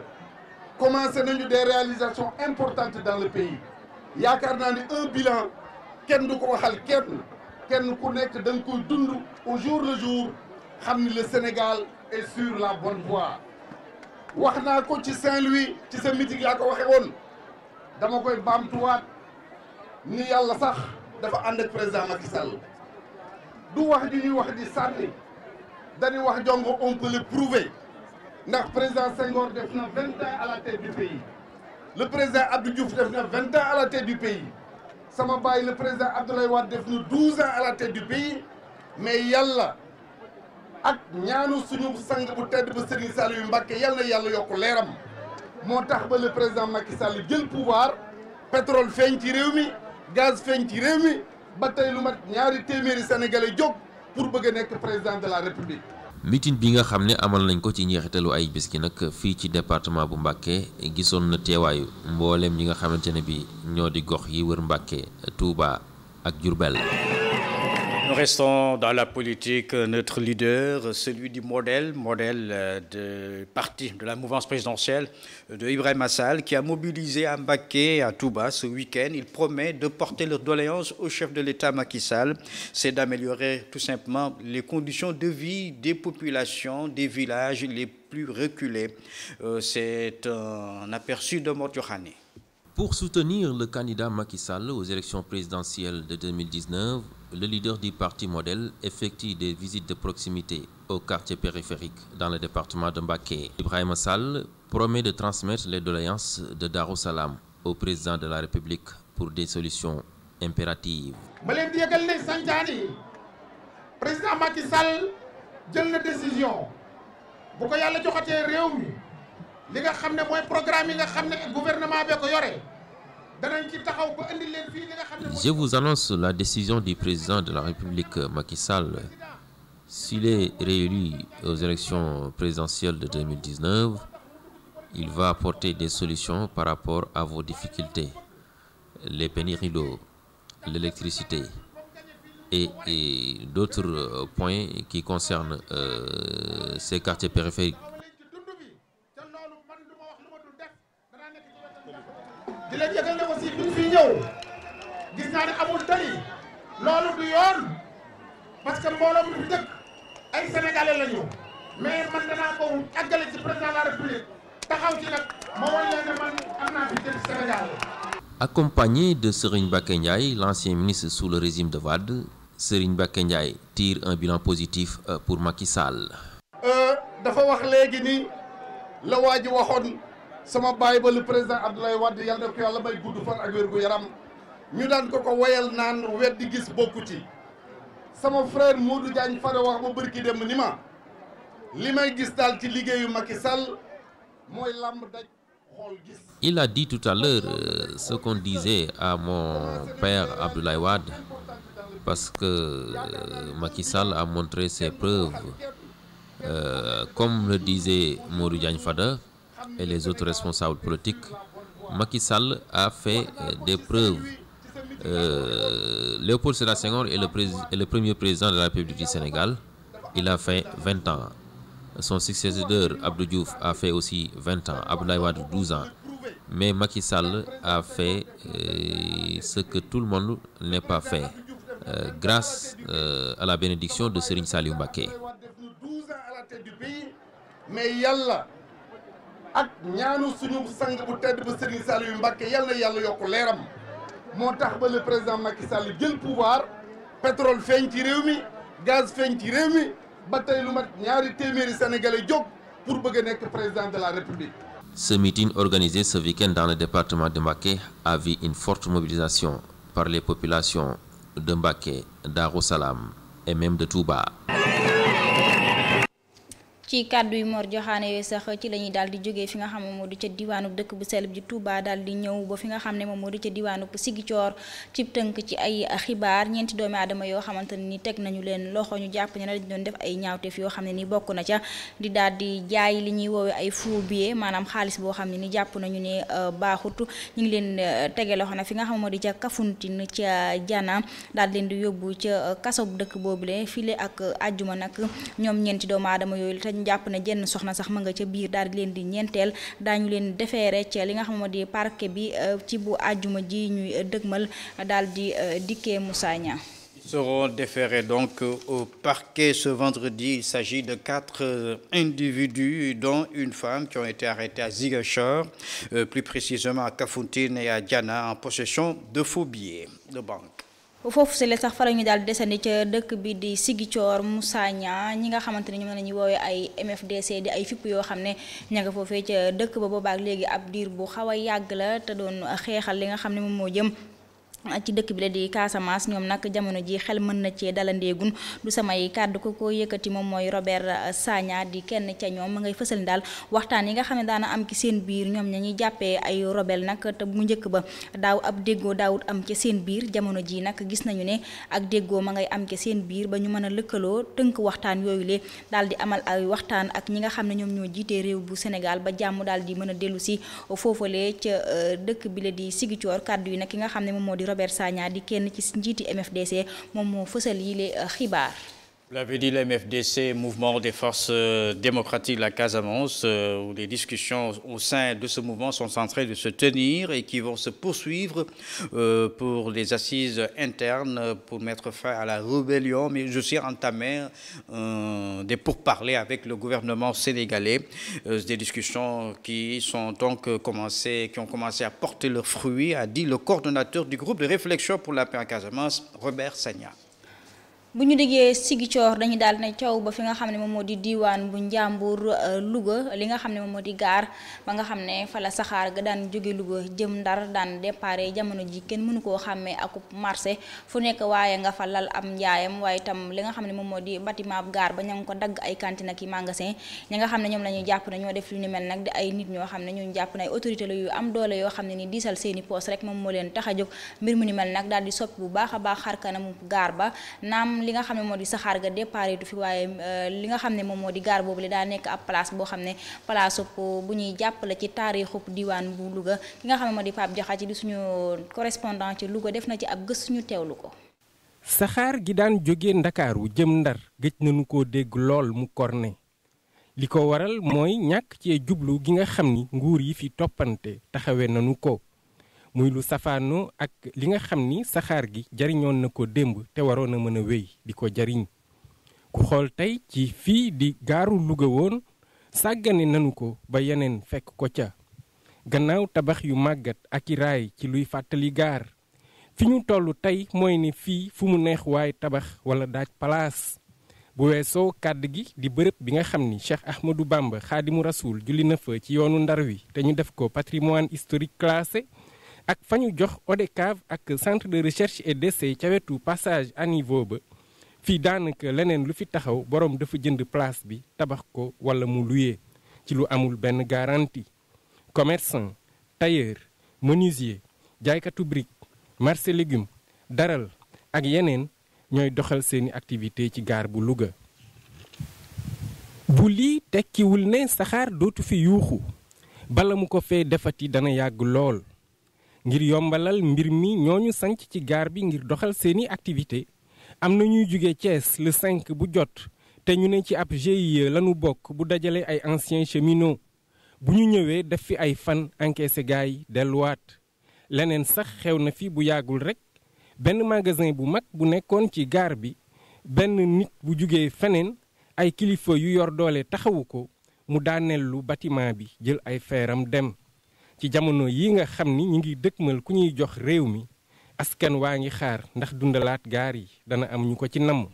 commencé nañu des réalisations importantes dans le pays yaakaar naa ni un bilan kenn du ko waxal kenn ku nekk da nga koy dund au jour le jour xam ni le Sénégal est sur la bonne voie. wax naa ko ci Saint-Louis ci sa meeting laa ko waxe woon dama koy baamtuwaat ni yàlla sax dafa ànd ak président Macky Sall du wax ju ñuy wax di sànni dañuy wax jongo on peut le prouver. ndax président Senghor def na 20 ans à la tête du pays le président Abdou Diouf def na 20 ans à la tête du pays sama baay le président Abdoulaye Wade def na 12 ans à la tête du pays mais yàlla ak ñaanu suñu sang bu tedd ba Serigne Saliou Mbacké yàlla na yàlla yokk leeram moo tax ba le président Macky Sall jël pouvoir pétrole feeñ ci réew mi gaz feeñ ci réew mi ba tey lu mat ñaari téeméeri sénégalais jóg pour bëgg a nekk président de la république. mitin bi nga xam ne amal nañ ko ci njeexitalu ay bis gi nag fii ci département bu Mbacké gisoon na teewaayu mbooleem ñi nga xamante ne bi ñoo di gox yi wër Mbacké Touba ak Diourbel. Nous restons dans la politique. Notre leader, celui du modèle de parti de la mouvance présidentielle de Ibrahima Sall, qui a mobilisé à Mbacké, à Touba ce week-end. Il promet de porter leurs doléances au chef de l'État Macky Sall. C'est d'améliorer tout simplement les conditions de vie des populations des villages les plus reculés. C'est un aperçu de Mor Diokhane. Pour soutenir le candidat Macky Sall aux élections présidentielles de 2019, le leader du parti modèle effectue des visites de proximité aux quartiers périphériques dans le département de Mbacké. Ibrahima Sall promet de transmettre les doléances de Darou Salam au président de la République pour des solutions impératives. ma leen di yëgal ne sancaani président Macky Sall jël na décision bu ko yàlla joxatee réew mi li nga xam ne mooy programme yi nga xam ne gouvernement bi ko yore danañ ci taxaw ba indi leen fii li nga xam ne. Je vous annonce la décision du président de la République Macky Sall. S'il est réélu aux élections présidentielles de 2019, il va apporter des solutions par rapport à vos difficultés, les pénuries d'eau, l'électricité et d'autres points qui concernent ces quartiers périphériques. di leen yëgal ne aussi bi ñu fi ñëw gis naa ne amul tali loolu du yoon parce que mbooloo mi fi dëkk ay sénégalais la ñu mais man danaa ko àggale ci président de la république taxaw ci nag ma wan leen ne man am naa fi jël Sénégal. Accompagné de Serigne Mbacké Ndiaye, l'ancien ministre sous le régime de Wade, Serigne Mbacké Ndiaye tire un bilan positif pour Macky Sall. dafa wax léegi ni la waa ji waxoon. sama baay ba le président Abdoulaye Wade yàlla def ko yàlla may gudd fan ak wér gu yaram ñu daan ko woyal naan weddi gis bokku ci sama frère Modou Diagne Fada wax ma bërki dem ni ma li may gis daal ci liggéeyu Macky Sall mooy làmb daj xool gis. Il a dit tout à l'heure ce qu'on disait à mon père Abdoulaye Wade parce que Macky Sall a montré ses preuves comme le disait Modou Diagne Fada et les autres responsables politiques. Macky Sall a fait des preuves. Léopold Sédar Senghor est le premier président de la République du Sénégal. Il a fait 20 ans. Son successeur Abdou Diouf a fait aussi 20 ans. Abdoulaye Wade 12 ans. Mais Macky Sall a fait ce que tout le monde n'a pas fait grâce à la bénédiction de Serigne Saliou Mbacké. Mais yàlla ak ñaanu suñu sang bu tedd ba Serigne Saliou Mbacké yàlla yokk leeram moo tax ba le président Macky Sall jël pouvoir pétrole feeñ ci réew mi gaz feeñ ci réew mi ba tey lu mat ñaari téeméeri sénégalais jóg pour bëgg a nekk président de la République. Ce meeting organisé ce week-end dans le département de Mbacké a vu une forte mobilisation par les populations de Mbacké, Darou Salam et même de Touba. ci kàddu yu Mor Diokhane yooyu sax ci la ñuy daal di jógee fi nga xam ne moo di ca diwaanu dëkk bu sell bi ji Touba daal di ñëw ba fi nga xam ne moom moo di ca diwaanu Ziguinchor ci tënk ci ay xibaar ñeenti doomi aadama yoo xamante ne ni teg nañu leen loxo ñu jàpp ne dañu doon def ay ñaawteef yoo xam ne ni bokk na ca di daal di jaay li ñuy woowee ay faux billets maanaam xaalis boo xam ne ni jàpp nañu ne baaxut ñu ngi leen tege loxo na fi nga xam moo di ca Kafountine ca Diana daal leen di yóbbu ca kaso bu dëkk boobule file ak àjjuma nag ñoom ñeenti doomu aadama yooyu jàpp ne jenn soxna sax ma nga ca biir daal di leen di ñeenteel daañu leen defeere ci li nga xam ne di parquet bi ci bu àjjuma ji ñuy dëgmal daal di dikkee Moussa Niang. Seront déférés donc au parquet ce vendredi. Il s'agit de 4 individus dont une femme qui ont été arrêtés à Ziguinchor, plus précisément à Kafountine et à Diana en possession de faux billets de banque. foofu si la sax fa la ñu daal di desandi ca dëkk bi di Ziguinchor Moussa Niang ñi nga xamante ne ñoom la ñuy woowee ay MFDC di ay fipp yoo xam ne ña nga foofee ca dëkk ba boobaak léegi ab diir bu xaw a yàgg la te doon xeexal li nga xam ne moom moo jëm ci dëkk bi la di Casamance ñoom nag jamono ji xel mën na cee dalandeegun du samay kàddu ko yëkkati moom mooy Robert Sagna di kenn ca ñoom ma ngay fësal daal waxtaan yi nga xam ne daana am ci seen biir ñoom ña ñuy jàppee ay rebelle nag te bu njëkk ba daaw ab déggoo daawut am ci seen biir jamono ji nag gis nañu ne ak déggoo ma ngay am ci seen biir ba ñu mën a lëkkaloo tënk waxtaan yooyu le daal di amal ay waxtaan ak ñi nga xam ne ñoom ñoo jiitee réew bu Sénégal ba jàmm daal di mën a dellu si foofalee ca dëkk bi la di Ziguinchor kàddu yi nag ki nga xam ne moom moo di Robert Sagna di kenn ci njiiti MFDC moom moo fësal yile xibaar. Vous l'avez dit, le MFDC, Mouvement des forces démocratiques de la Casamance, où les discussions au sein de ce mouvement sont en train de se tenir et qui vont se poursuivre pour les assises internes pour mettre fin à la rébellion, mais je suis entamé des pourparlers avec le gouvernement sénégalais, des discussions qui ont commencé à porter leurs fruits, a dit le coordonnateur du groupe de réflexion pour la paix en Casamance, Robert Sagna. bu ñu déggee Ziguinchor dañu daal ne coow ba fi nga xam ne moom moo di diwaan bu Njàmbur Louga li nga xam ne moom moo di gaar ba nga xam ne fa la saxaar ga daan jóge Louga jëm Ndar daan déparé jamono ji kenn mënu koo xàmmee akub marché fu nekk waaye nga fa lal am njaayam waaye itam li nga xam ne moom moo di bâtiment bu gaar ba ña ngi ko dagg ay cantine ak i magasin ñi nga xam ne ñoom la ñuy jàpp ne ñoo def lu ni mel nag di ay nit ñoo xam ne ñu jàpp ne ay autorité la yu am doole yoo xam ne ni diisal seeni poos rek moom moo leen tax a jóg mbir mu ni mel nag daal di soppi bu baax a baax xar kanamu gaar ba naam li nga xam ne moo di saxaar ga départ du fi waaye li nga xam ne moom moo di gaar boobu li daa nekk ab place boo xam ne place bu ñuy jàppale ci taarixub diwaan bu Louga ki nga xam ne moo di Pape Diakhaté di suñu correspondant ci Louga def na ci ab gëstu ñu teewlu ko. saxaar gi daan jóge Ndakaaru jëm Ndar gëj nañu koo dégg lool mu korne li ko waral mooy ñàkk cee jublu gi nga xam ni nguur yi fi toppante taxawee nañu ko. muy lu safaanoo ak li nga xam ni saxaar gi jariñoon na ko démb te waroon a mën a wéy di ko jariñ ku xool tey ci fii di gaaru Louga woon sàggane nanu ko ba yeneen fekk ko ca gannaaw tabax yu màggat ak i raay ci luy fàttali gaar fi ñu toll tey mooy ne fii fu mu neex waay tabax wala daaj palaas bu weesoo kàdd gi di bërëb bi nga xam ni Cheikh Ahmadou Bamba Xaadimu Rasuul julli na fa ci yoonu Ndar wi te ñu def ko patrimoine historique classé ak fa ñu jox ODCAV ak centre de recherche et d'essai ca wetu passage à niveau ba fii daanaka leneen lu fi taxaw borom dafa jënd place bi tabax ko wala mu luyee ci lu amul benn garantie. commerçant tailleur menuisier jaaykatu brique marché légumes daral ak yeneen ñooy doxal seeni activité ci gaar bu Louga. bu lii tekkiwul ne saxaar dootu fi yuuxu bala mu ko fee defati dana yàgg lool. ngir yombalal mbir mi ñooñu sanc ci gaar bi ngir doxal seeni activité am na ñuy jóge Thiès le 5 bu jot te ñu ne ci ab GIE lanu bokk bu dajale ay anciens cheminots bu ñu ñëwee def fi ay fan encaissé gaay yi delluwaat leneen sax xew na fi bu yàggul rek benn magasin bu mag bu nekkoon ci gaar bi benn nit bu jógee feneen ay kilifa yu yor doole taxawu ko mu daaneel lu bâtiment bi jël ay feeram dem ci jamono yi nga xam ni ñu ngi dëkkmal ku ñuy jox réew mi askan waa ngi xaar ndax dundalaat gaar yi dana am ñu ko ci namm.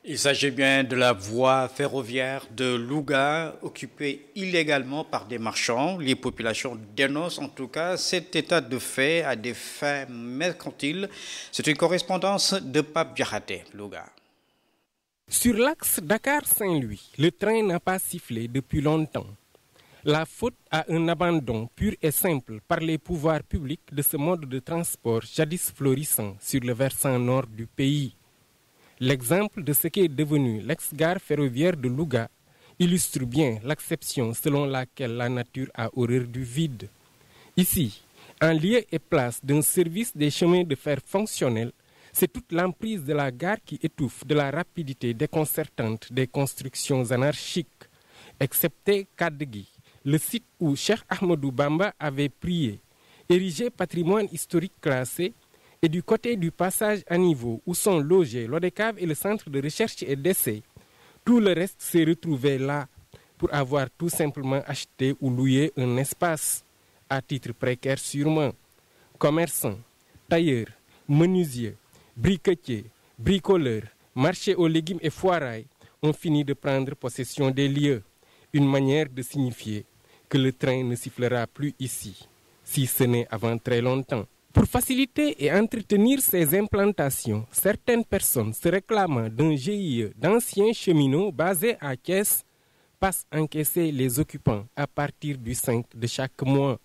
Il s'agit bien de la voie ferroviaire de Louga, occupée illégalement par des marchands. Les populations dénoncent en tout cas cet état de fait à des fins mercantiles. C'est une correspondance de Pape Diakhaté, Louga. Sur l'axe Dakar-Saint-Louis, le train n'a pas sifflé depuis longtemps. La faute à un abandon pur et simple par les pouvoirs publics de ce mode de transport jadis florissant sur le versant nord du pays. L'exemple de ce qu'est devenu l'ex-gare ferroviaire de Louga illustre bien l'acception selon laquelle la nature a horreur du vide. Ici, en lieu et place d'un service des chemins de fer fonctionnel, c'est toute l'emprise de la gare qui étouffe de la rapidité déconcertante des constructions anarchiques, excepté Kadegui, le site où Cheikh Ahmadou Bamba avait prié, érigé patrimoine historique classé, et du côté du passage à niveau où sont logés l'ODCAV et le centre de recherche et d'essai, tout le reste s'est retrouvé là pour avoir tout simplement acheté ou loué un espace, à titre précaire sûrement. Commerçants, tailleurs, menuisiers, briquetiers, bricoleurs, marchés aux légumes et foirailles ont fini de prendre possession des lieux, une manière de signifier que le train ne sifflera plus ici, si ce n'est avant très longtemps. Pour faciliter et entretenir ces implantations, certaines personnes se réclamant d'un GIE d'anciens cheminots basés à Thiès passent encaisser les occupants à partir du 5 de chaque mois.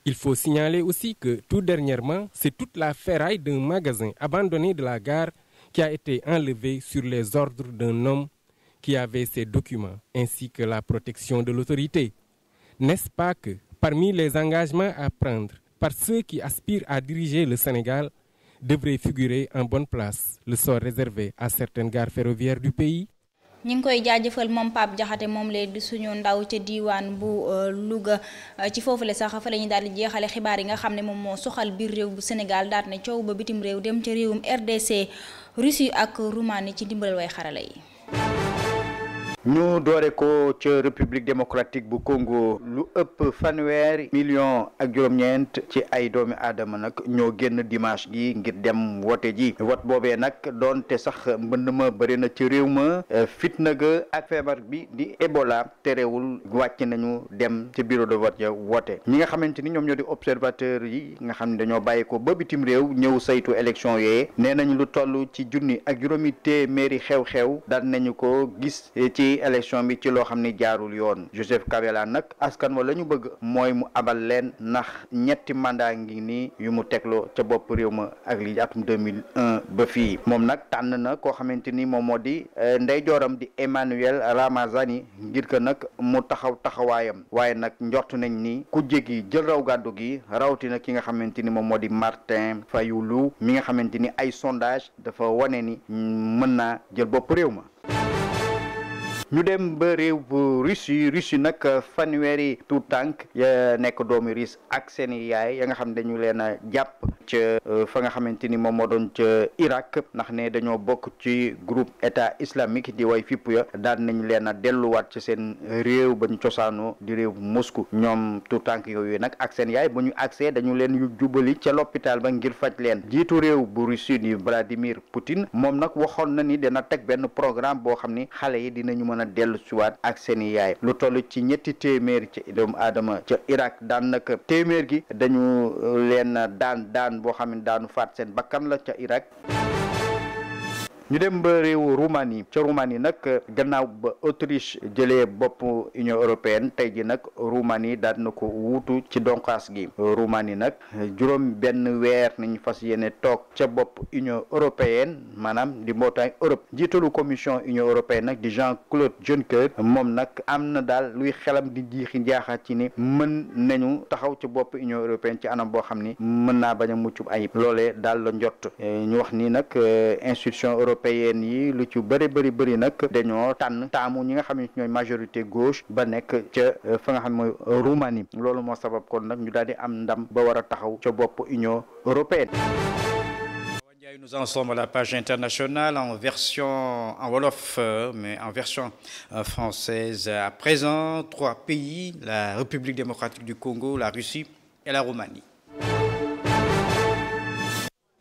Il faut signaler aussi que tout dernièrement, c'est toute la ferraille d'un magasin abandonné de la gare qui a été enlevée sur les ordres d'un homme qui avait ses documents ainsi que la protection de l'autorité. N'est-ce pas que, parmi les engagements à prendre par ceux qui aspirent à diriger le Sénégal, devrait figurer en bonne place, le sort réservé à certaines gares ferroviaires du pays. ñi ngi koy jaajëfal moom Pape Diakhaté moom lee di suñu ndaw ca diiwaan bu Louga ci foofule sax fa la ñu daal di jeexale xibaar yi nga xam ne moom moo soxal biir réew bu Sénégal daal ne coow ba bitim réew dem ca réewum RDC Russie ak Roumanie ci dimbalal way xarala yi. ñu doore ko ca République démocratique bu Congo lu ëpp fanweeri million ak juróom-ñeent ci ay doomi aadama nag ñoo génn dimanche gi ngir dem wote ji vote boobee nag doonte sax mbënd ma bëri na ci réew ma fitna ga ak feebar bi di Ebola terewul wàcc nañu dem ci bureau de vote ya wote ñi nga xamante ni ñoom ñoo di observateur yi nga xam ne dañoo bàyyi ko ba bitim réew ñëw saytu élection yee nee nañ lu toll ci junni ak juróomi téeméeri xew-xew daan nañu ko gis ci élection bi ci loo xam ne jaarul yoon Joseph Kabila nag askan wa la ñu bëgg mooy mu abal leen ndax ñetti mandat ngi nii yu mu tegloo ca bopp réew ma ak li atum 2001 ba fii moom nag tànn na koo xamante ni moom moo di ndeyjooram di Emmanuel Ramazani ngir que nag mu taxawaayam waaye nag njort nañ ni ku jégi jël raw gàddu gi rawatina ki nga xamante ni moom moo di Martin Fayulu mi nga xamante ni ay sondage dafa wane ni mën naa jël bopp réew ma. ñu dem ba réew bu Russie nag fanweeri tout tànk ya nekk doomi Russe ak seen yaay ya nga xam ne dañu leen a jàpp ca fa nga xamante ni moom moo doon ca Irak ndax ne dañoo bokk ci groupe état islamique di way fipp ya daan nañ leen a delluwaat ci seen réew ba ñu cosaanoo di réew Moscou ñoom tout tànk yooyu nag ak seen yaay ba ñu accès dañu leen yu jubali ca l'hôpital ba ngir faj leen jiitu réew bu Russie di Vladimir Poutine moom nag waxoon na ni dina teg benn programme boo xam ni xale yi dinañu mën a dellu siwaat ak seeni yaay lu toll ci ñetti téeméer ci doomu aadama ca Irak daan nag téeméer gi dañu leen daan boo xam ne daanu faat seen bakkan la ca Irak. ñu dem ba réewu Roumanie ca Roumanie nag gannaaw ba Autriche jëlee bopp Union européenne tey ji nag Roumanie daan na ko wuutu ci donkaas gi Roumanie nag juróom benn weer nañu fas yéene toog ca bopp Union européenne maanaam di mbootaay Europe jiitalu commission Union européenne nag di Jean-Claude Juncker moom nag am na daal luy xelam di jiixi njaaxaat ci ni mën nañu taxaw ca bopp Union européenne ci anam boo xam ni mën naa bañ a mucc ayib loolee daal la njott ñu wax ni nag institution européenne yi lu ci bëri nag dañoo taamu ñi nga xam ne ñooy majorité gauche ba nekk ca fa nga xam mooy Roumanie loolu moo sabab kon nag ñu daal di am ndam ba war a taxaw ca bopp Union européenne. Nous en sommes à la page internationale en version en wolof, mais en version française. À présent, 3 pays, la République démocratique du Congo, la Russie et la Roumanie.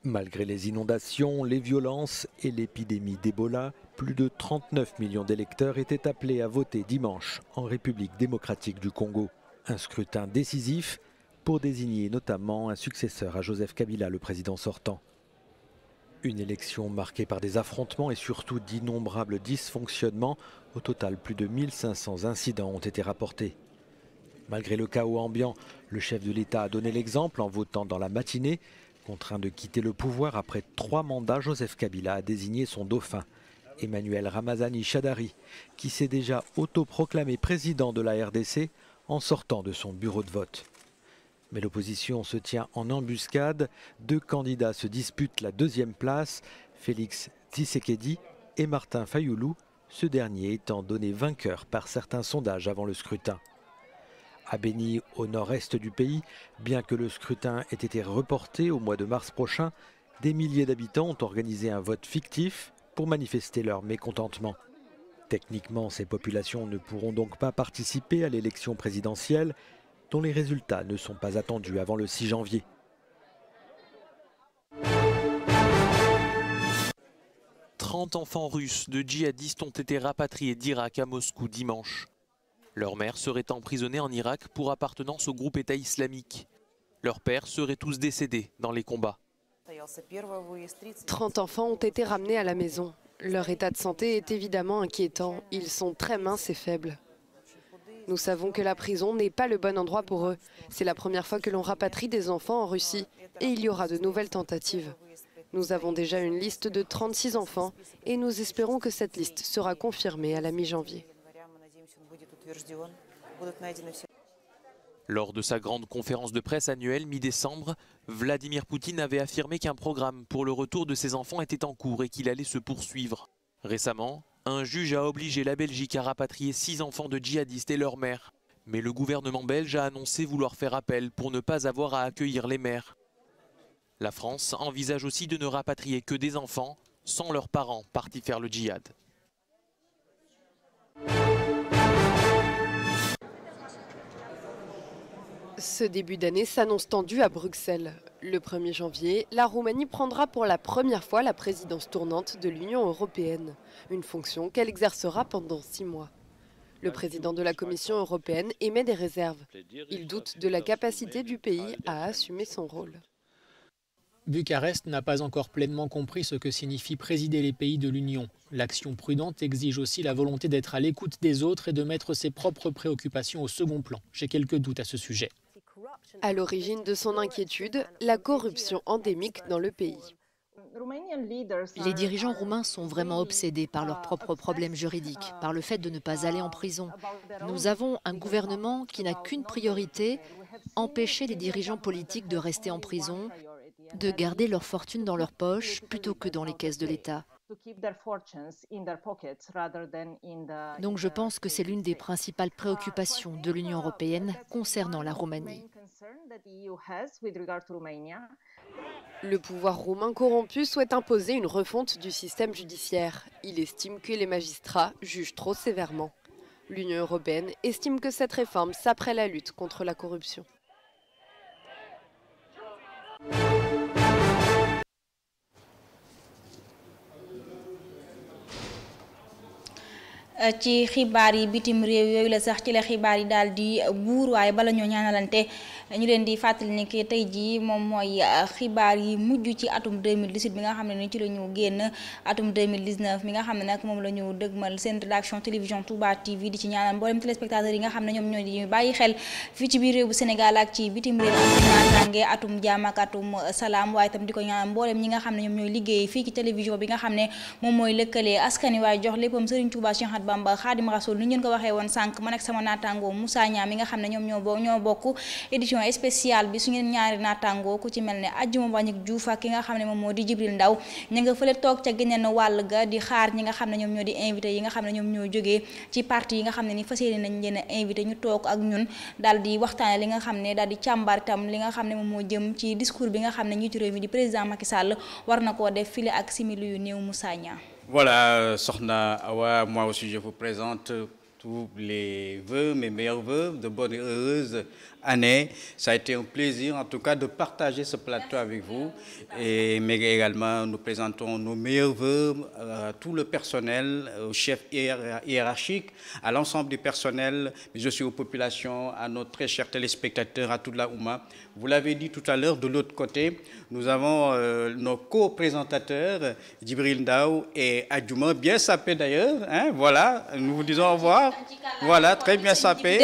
Malgré les inondations, les violences et l'épidémie d'Ebola, plus de 39 millions d'électeurs étaient appelés à voter dimanche en République démocratique du Congo. Un scrutin décisif pour désigner notamment un successeur à Joseph Kabila, le président sortant. Une élection marquée par des affrontements et surtout d'innombrables dysfonctionnements. Au total, plus de 1500 incidents ont été rapportés. Malgré le chaos ambiant, le chef de l'État a donné l'exemple en votant dans la matinée. Contraint de quitter le pouvoir après 3 mandats, Joseph Kabila a désigné son dauphin, Emmanuel Ramazani Shadari, qui s'est déjà autoproclamé président de la RDC en sortant de son bureau de vote. Mais l'opposition se tient en embuscade. 2 candidats se disputent la 2e place, Félix Tshisekedi et Martin Fayulu, ce dernier étant donné vainqueur par certains sondages avant le scrutin. À Beni, au nord-est du pays, bien que le scrutin ait été reporté au mois de mars prochain, des milliers d'habitants ont organisé un vote fictif pour manifester leur mécontentement. Techniquement, ces populations ne pourront donc pas participer à l'élection présidentielle, dont les résultats ne sont pas attendus avant le 6 janvier. « 30 enfants russes de djihadistes ont été rapatriés d'Irak à Moscou dimanche. Leur mère serait emprisonnée en Irak pour appartenance au groupe État islamique. Leurs pères seraient tous décédés dans les combats. 30 enfants ont été ramenés à la maison. Leur état de santé est évidemment inquiétant. Ils sont très minces et faibles. Nous savons que la prison n'est pas le bon endroit pour eux. C'est la première fois que l'on rapatrie des enfants en Russie et il y aura de nouvelles tentatives. Nous avons déjà une liste de 36 enfants et nous espérons que cette liste sera confirmée à la mi-janvier. Lors de sa grande conférence de presse annuelle mi-décembre, Vladimir Poutine avait affirmé qu'un programme pour le retour de ses enfants était en cours et qu'il allait se poursuivre. Récemment, un juge a obligé la Belgique à rapatrier 6 enfants de djihadistes et leurs mères. Mais le gouvernement belge a annoncé vouloir faire appel pour ne pas avoir à accueillir les mères. La France envisage aussi de ne rapatrier que des enfants sans leurs parents partis faire le djihad. Ce début d'année s'annonce tendu à Bruxelles. Le 1er janvier, la Roumanie prendra pour la première fois la présidence tournante de l'Union européenne, une fonction qu'elle exercera pendant 6 mois. Le président de la Commission européenne émet des réserves. Il doute de la capacité du pays à assumer son rôle. Bucarest n'a pas encore pleinement compris ce que signifie présider les pays de l'Union. L'action prudente exige aussi la volonté d'être à l'écoute des autres et de mettre ses propres préoccupations au second plan. J'ai quelques doutes à ce sujet. À l'origine de son inquiétude, la corruption endémique dans le pays. Les dirigeants roumains sont vraiment obsédés par leurs propres problèmes juridiques, par le fait de ne pas aller en prison. Nous avons un gouvernement qui n'a qu'une priorité, empêcher les dirigeants politiques de rester en prison, de garder leur fortune dans leur poche plutôt que dans les caisses de l'État. Donc je pense que c'est l'une des principales préoccupations de l'Union européenne concernant la Roumanie. Le pouvoir roumain corrompu souhaite imposer une refonte du système judiciaire. Il estime que les magistrats jugent trop sévèrement. L'Union européenne estime que cette réforme saperait la lutte contre la corruption. ci xibaar yi bitim réew yooyu la sax ci la xibaar yi daal di buur waaye bala ñoo ñaanalante ñu leen di fàttali ni ki tey jii moom mooy xibaar yi mujj ci atum 2018 bi nga xam ne ni ci la ñu génn atum 2019 mi nga xam ne nag moom la ñu dëgmal seen rédaction télévision Touba TV di ci ñaanal mboolem téléspectateurs yi nga xam ne ñoom ñoo di bàyyi xel fii ci biir réew bu Sénégal ak ci bitim réew naataange atum jàmm ak atum salaam waaye itam di ko ñaanal mboolem ñi nga xam ne ñoom ñooy liggéey fii ci télévision bi nga xam ne moom mooy lëkkalee askani waaye jox léppam Serigne Touba Cheikh Bamba Khadim Rasoul ni ngeen ko waxee woon sànq man ak sama naataangoo Moussa Niang mi nga xam ne ñoom ñoo bokk édition spéciale bi su ngeen ñaari naataangoo ku ci mel ne Adjuma Mbagnick Diouf ak ki nga xam ne moom moo di Jibril Ndaw ña nga fële toog ca geneen wàll ga di xaar ñi nga xam ne ñoom ñoo di invité yi nga xam ne ñoom ñoo jógee ci parti yi nga xam ne ni fas yéene nañ leen a invité ñu toog ak ñun daal di waxtaane li nga xam ne daal di càmbar itam li nga xam ne moom moo jëm ci discours bi nga xam ne njiitu réew mi di président Macky Sall war na koo def file ak simili yu néew Moussa Niang. Voilà, Sokhna Awa, moi aussi je vous présente tous les vœux, mes meilleurs vœux, de bonne et heureuse année. Ça a été un plaisir en tout cas de partager ce plateau avec vous. Mais également nous présentons nos meilleurs vœux à tout le personnel, aux chefs hiérarchiques, à l'ensemble du personnel, mais aussi aux populations, à nos très chers téléspectateurs, à toute la Oumma. Vous l'avez dit tout à l'heure, de l'autre côté, nous avons nos co-présentateurs, Djibril Ndaw et Adjuma, bien sapés d'ailleurs. Hein, voilà, nous vous disons au revoir. Voilà, très bien sapés.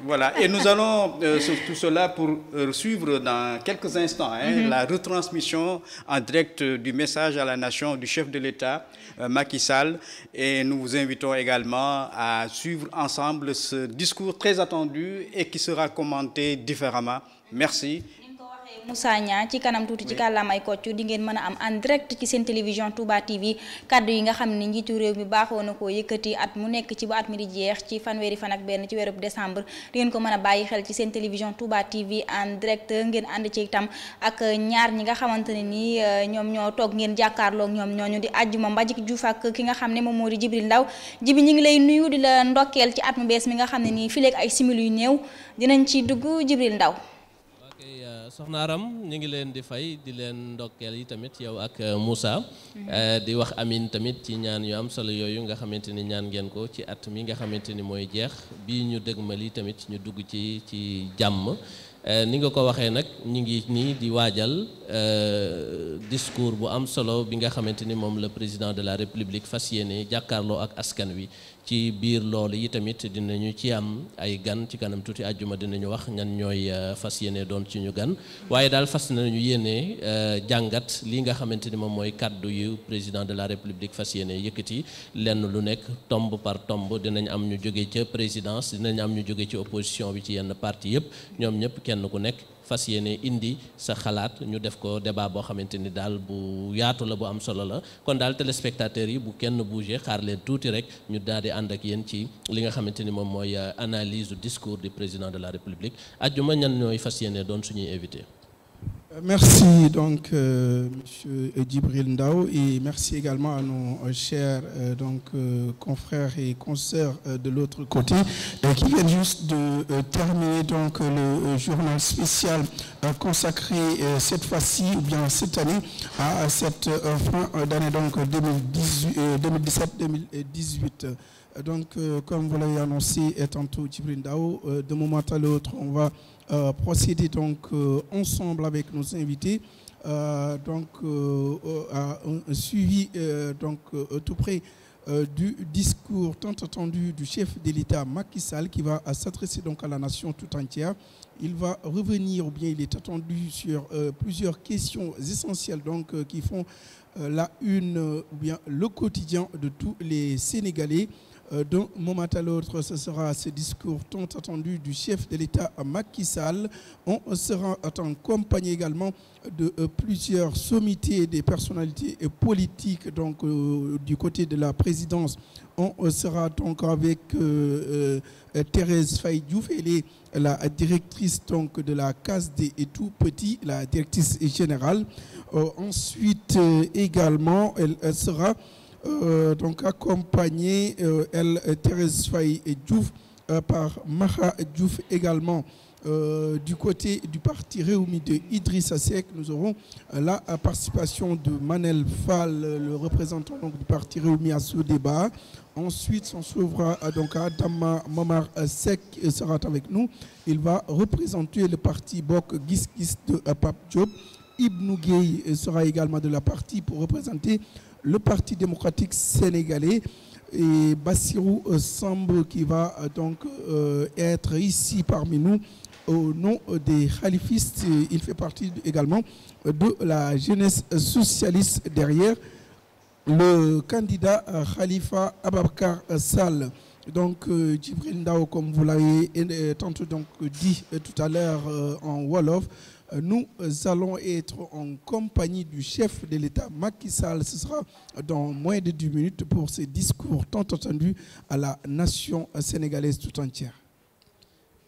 Voilà, et nous allons tout cela pour suivre dans quelques instants la retransmission en direct du message à la nation du chef de l'État, Macky Sall. Et nous vous invitons également à suivre ensemble ce discours très attendu et qui sera commenté différemment. Merci. Moussa Niang ci kanam tuuti ci kàllaamay kocc di ngeen mën a am en direct ci seen télévision Touba TV kaddu yi nga xam ne njiitu réew mi baaxoo na koo yëkkati at mu nekk ci ba at mi di jeex ci fanweeri fan ak benn ci weeru décembre di ngeen ko mën a bàyyi xel ci seen télévision Touba TV en direct ngeen ànd ci itam ak ñaar ñi nga xamante ne nii ñoom ñoo toog ngeen jàkkaarloo ak ñoom ñooñu di Adjuma Mbagnick Diouf ak ki nga xam ne moom moo di Jibril Ndaw Jibi ñu ngi lay nuyu di la ndokkeel ci at mu bees mi nga xam ne nii fileeg ay simili yu néew dinañ ci dugg Jibril Ndaw. Soxna Aram ñu ngi leen di fay di leen ndokkeel yi tamit yow ak Moussa di wax amin tamit ci ñaan yu am solo yooyu nga xamante ni ñaan ngeen ko ci at mi nga xamante ni mooy jeex bii ñu dëgmal yi tamit ñu dugg ci jàmm ni nga ko waxee nag ñu ngi nii di waajal discours bu am solo bi nga xamante ni moom le président de la République fas yéene jàkkaarloo ak askan wi ci biir loolu yi tamit dinañu ci am ay gan ci kanam tuuti àjjuma dinañu wax ñan ñooy fas yéene doon ci ñu gan waaye daal fas nañu yéene jàngat li nga xamante ni moom mooy kaddu yu président de la république fas yéene yëkkati lenn lu nekk tombe par tombe dinañ am ñu jóge ca présidence dinañ am ñu jóge ci opposition bi ci yenn parti yëpp ñoom ñëpp kenn ku nekk fas yéene indi sa xalaat ñu def ko débat boo xamante ni daal bu yaatu la bu am solo la kon daal téléspectateurs yi bu kenn bougé xaar leen tuuti rek ñu daal di ànd ak yéen ci li nga xamante ni moom mooy analyse du discours du président de la république àjjuma ñan ñooy fas yéene doon suñuy invité. Merci donc Monsieur Djibril Ndao et merci également à nos chers confrères et consoeurs de l'autre côté qui viennent juste de terminer donc le journal spécial consacré cette fois-ci ou bien cette année à cette fin d'année donc 2017-2018. Donc comme vous l'avez annoncé tantôt Djibril Ndao, de moment à l'autre on va procéder donc ensemble avec nos invités à un suivi tout près du discours tant attendu du chef de l'État Macky Sall qui va s'adresser donc à la nation tout entière. Il va revenir ou bien il est attendu sur plusieurs questions essentielles donc qui font la une ou bien le quotidien de tous les Sénégalais. D'un moment à l'autre, ce sera ce discours tant attendu du chef de l'État Macky Sall. On sera accompagné également de plusieurs sommités des personnalités politiques donc du côté de la présidence. On sera donc avec Thérèse Faye Diouf, elle est la directrice donc de la case des tout-petits, la directrice générale. Ensuite également, elle sera donc accompagnée, Thérèse Faye Diouf, par Maha Diouf également. Du côté du parti Réumi de Idrissa Seck, nous aurons la participation de Manel Fall, le représentant donc, du parti Réumi à ce débat. Ensuite, on s'ouvre donc à Adama Mamar Seck sera avec nous. Il va représenter le parti Bok Gis Gis de Pape Diop. Ibnou Gueye sera également de la partie pour représenter le Parti démocratique sénégalais et Bassirou Samb qui va donc être ici parmi nous au nom des khalifistes. Il fait partie également de la jeunesse socialiste derrière le candidat Khalifa Ababakar Sall. Donc Djibril Ndao, comme vous l'avez tantôt donc dit tout à l'heure en Wolof, nous allons être en compagnie du chef de l'État Macky Sall. Ce sera dans moins de 10 minutes pour ce discours tant attendu à la nation sénégalaise tout entière.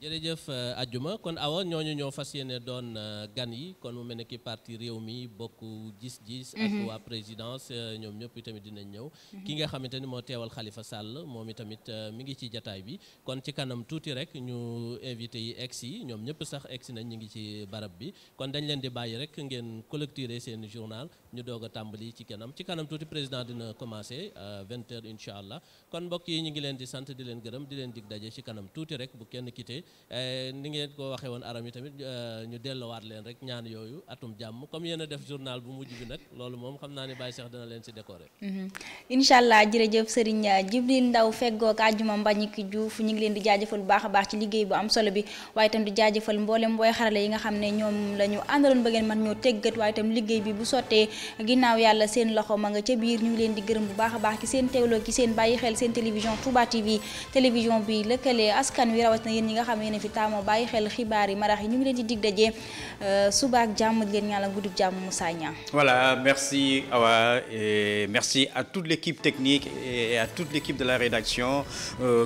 jërëjëf Adjuma kon awa ñooñu ñoo fas yéene doon gan yi kon mu mel ne ki parti réew mi bokk gis-gis ak waa présidence ñoom ñëpp itamit dinañ ñëw ki nga xamante ni moo teewal Khalifa Sall moom itamit mi ngi ci jataay bi kon ci kanam tuuti rek ñu invité yi egsi ñoom ñëpp sax egsi nañ ñu ngi ci barab bi kon dañ leen di bàyyi rek ngeen collecter seen journal ñu doog a tàmbali ci kanam tuuti président dina commencé 20h incha allah kon mbokk yi ñu ngi leen di sant di leen gërëm di leen dig daje ci kanam tuuti rek bu kenn quitté ni ngeen ko waxee woon aram yi tamit ñu delluwaat leen rek ñaan yooyu atum jàmm comme yéen a def journal bu mujj bi nag loolu moom xam naa ne Baye Cheikh dina leen si décorer. incha allah jërëjëf Serigne Djibril Ndao feggoog Adjuma Mbagnick Diouf ñu ngi leen di jaajëfal bu baax a baax ci liggéey bu am solo bi waaye itam di jaajëfal mboolem booy xarale yi nga xam ne ñoom la ñu àndaloon ba ngeen man ñoo teggat waaye itam liggéey bi bu sottee ginnaaw yàlla seen loxo ma nga ca biir ñu ngi leen di gërëm bu baax a baax ci seen teewloo ci seen bàyyi xel seen télévision Touba TV télévision bi lëkkale askan wi rawat na yéen ñi nga xam ne fi taamoo bàyyi xel xibaar yi marax yi ñu ngi leen di dig daje suba ak jàmm di leen ñaanal guddub jàmm Moussa Niang. Voilà, merci Awa et merci à toute l'équipe technique et à toute l'équipe de la rédaction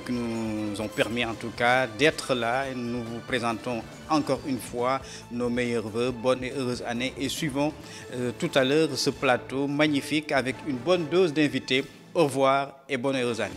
qui nous ont permis en tout cas d'être là. Et nous vous présentons encore une fois nos meilleurs vœux, bonne et heureuse année et suivons tout à l'heure ce plateau magnifique avec une bonne dose d'invités. Au revoir et bonne et heureuse année.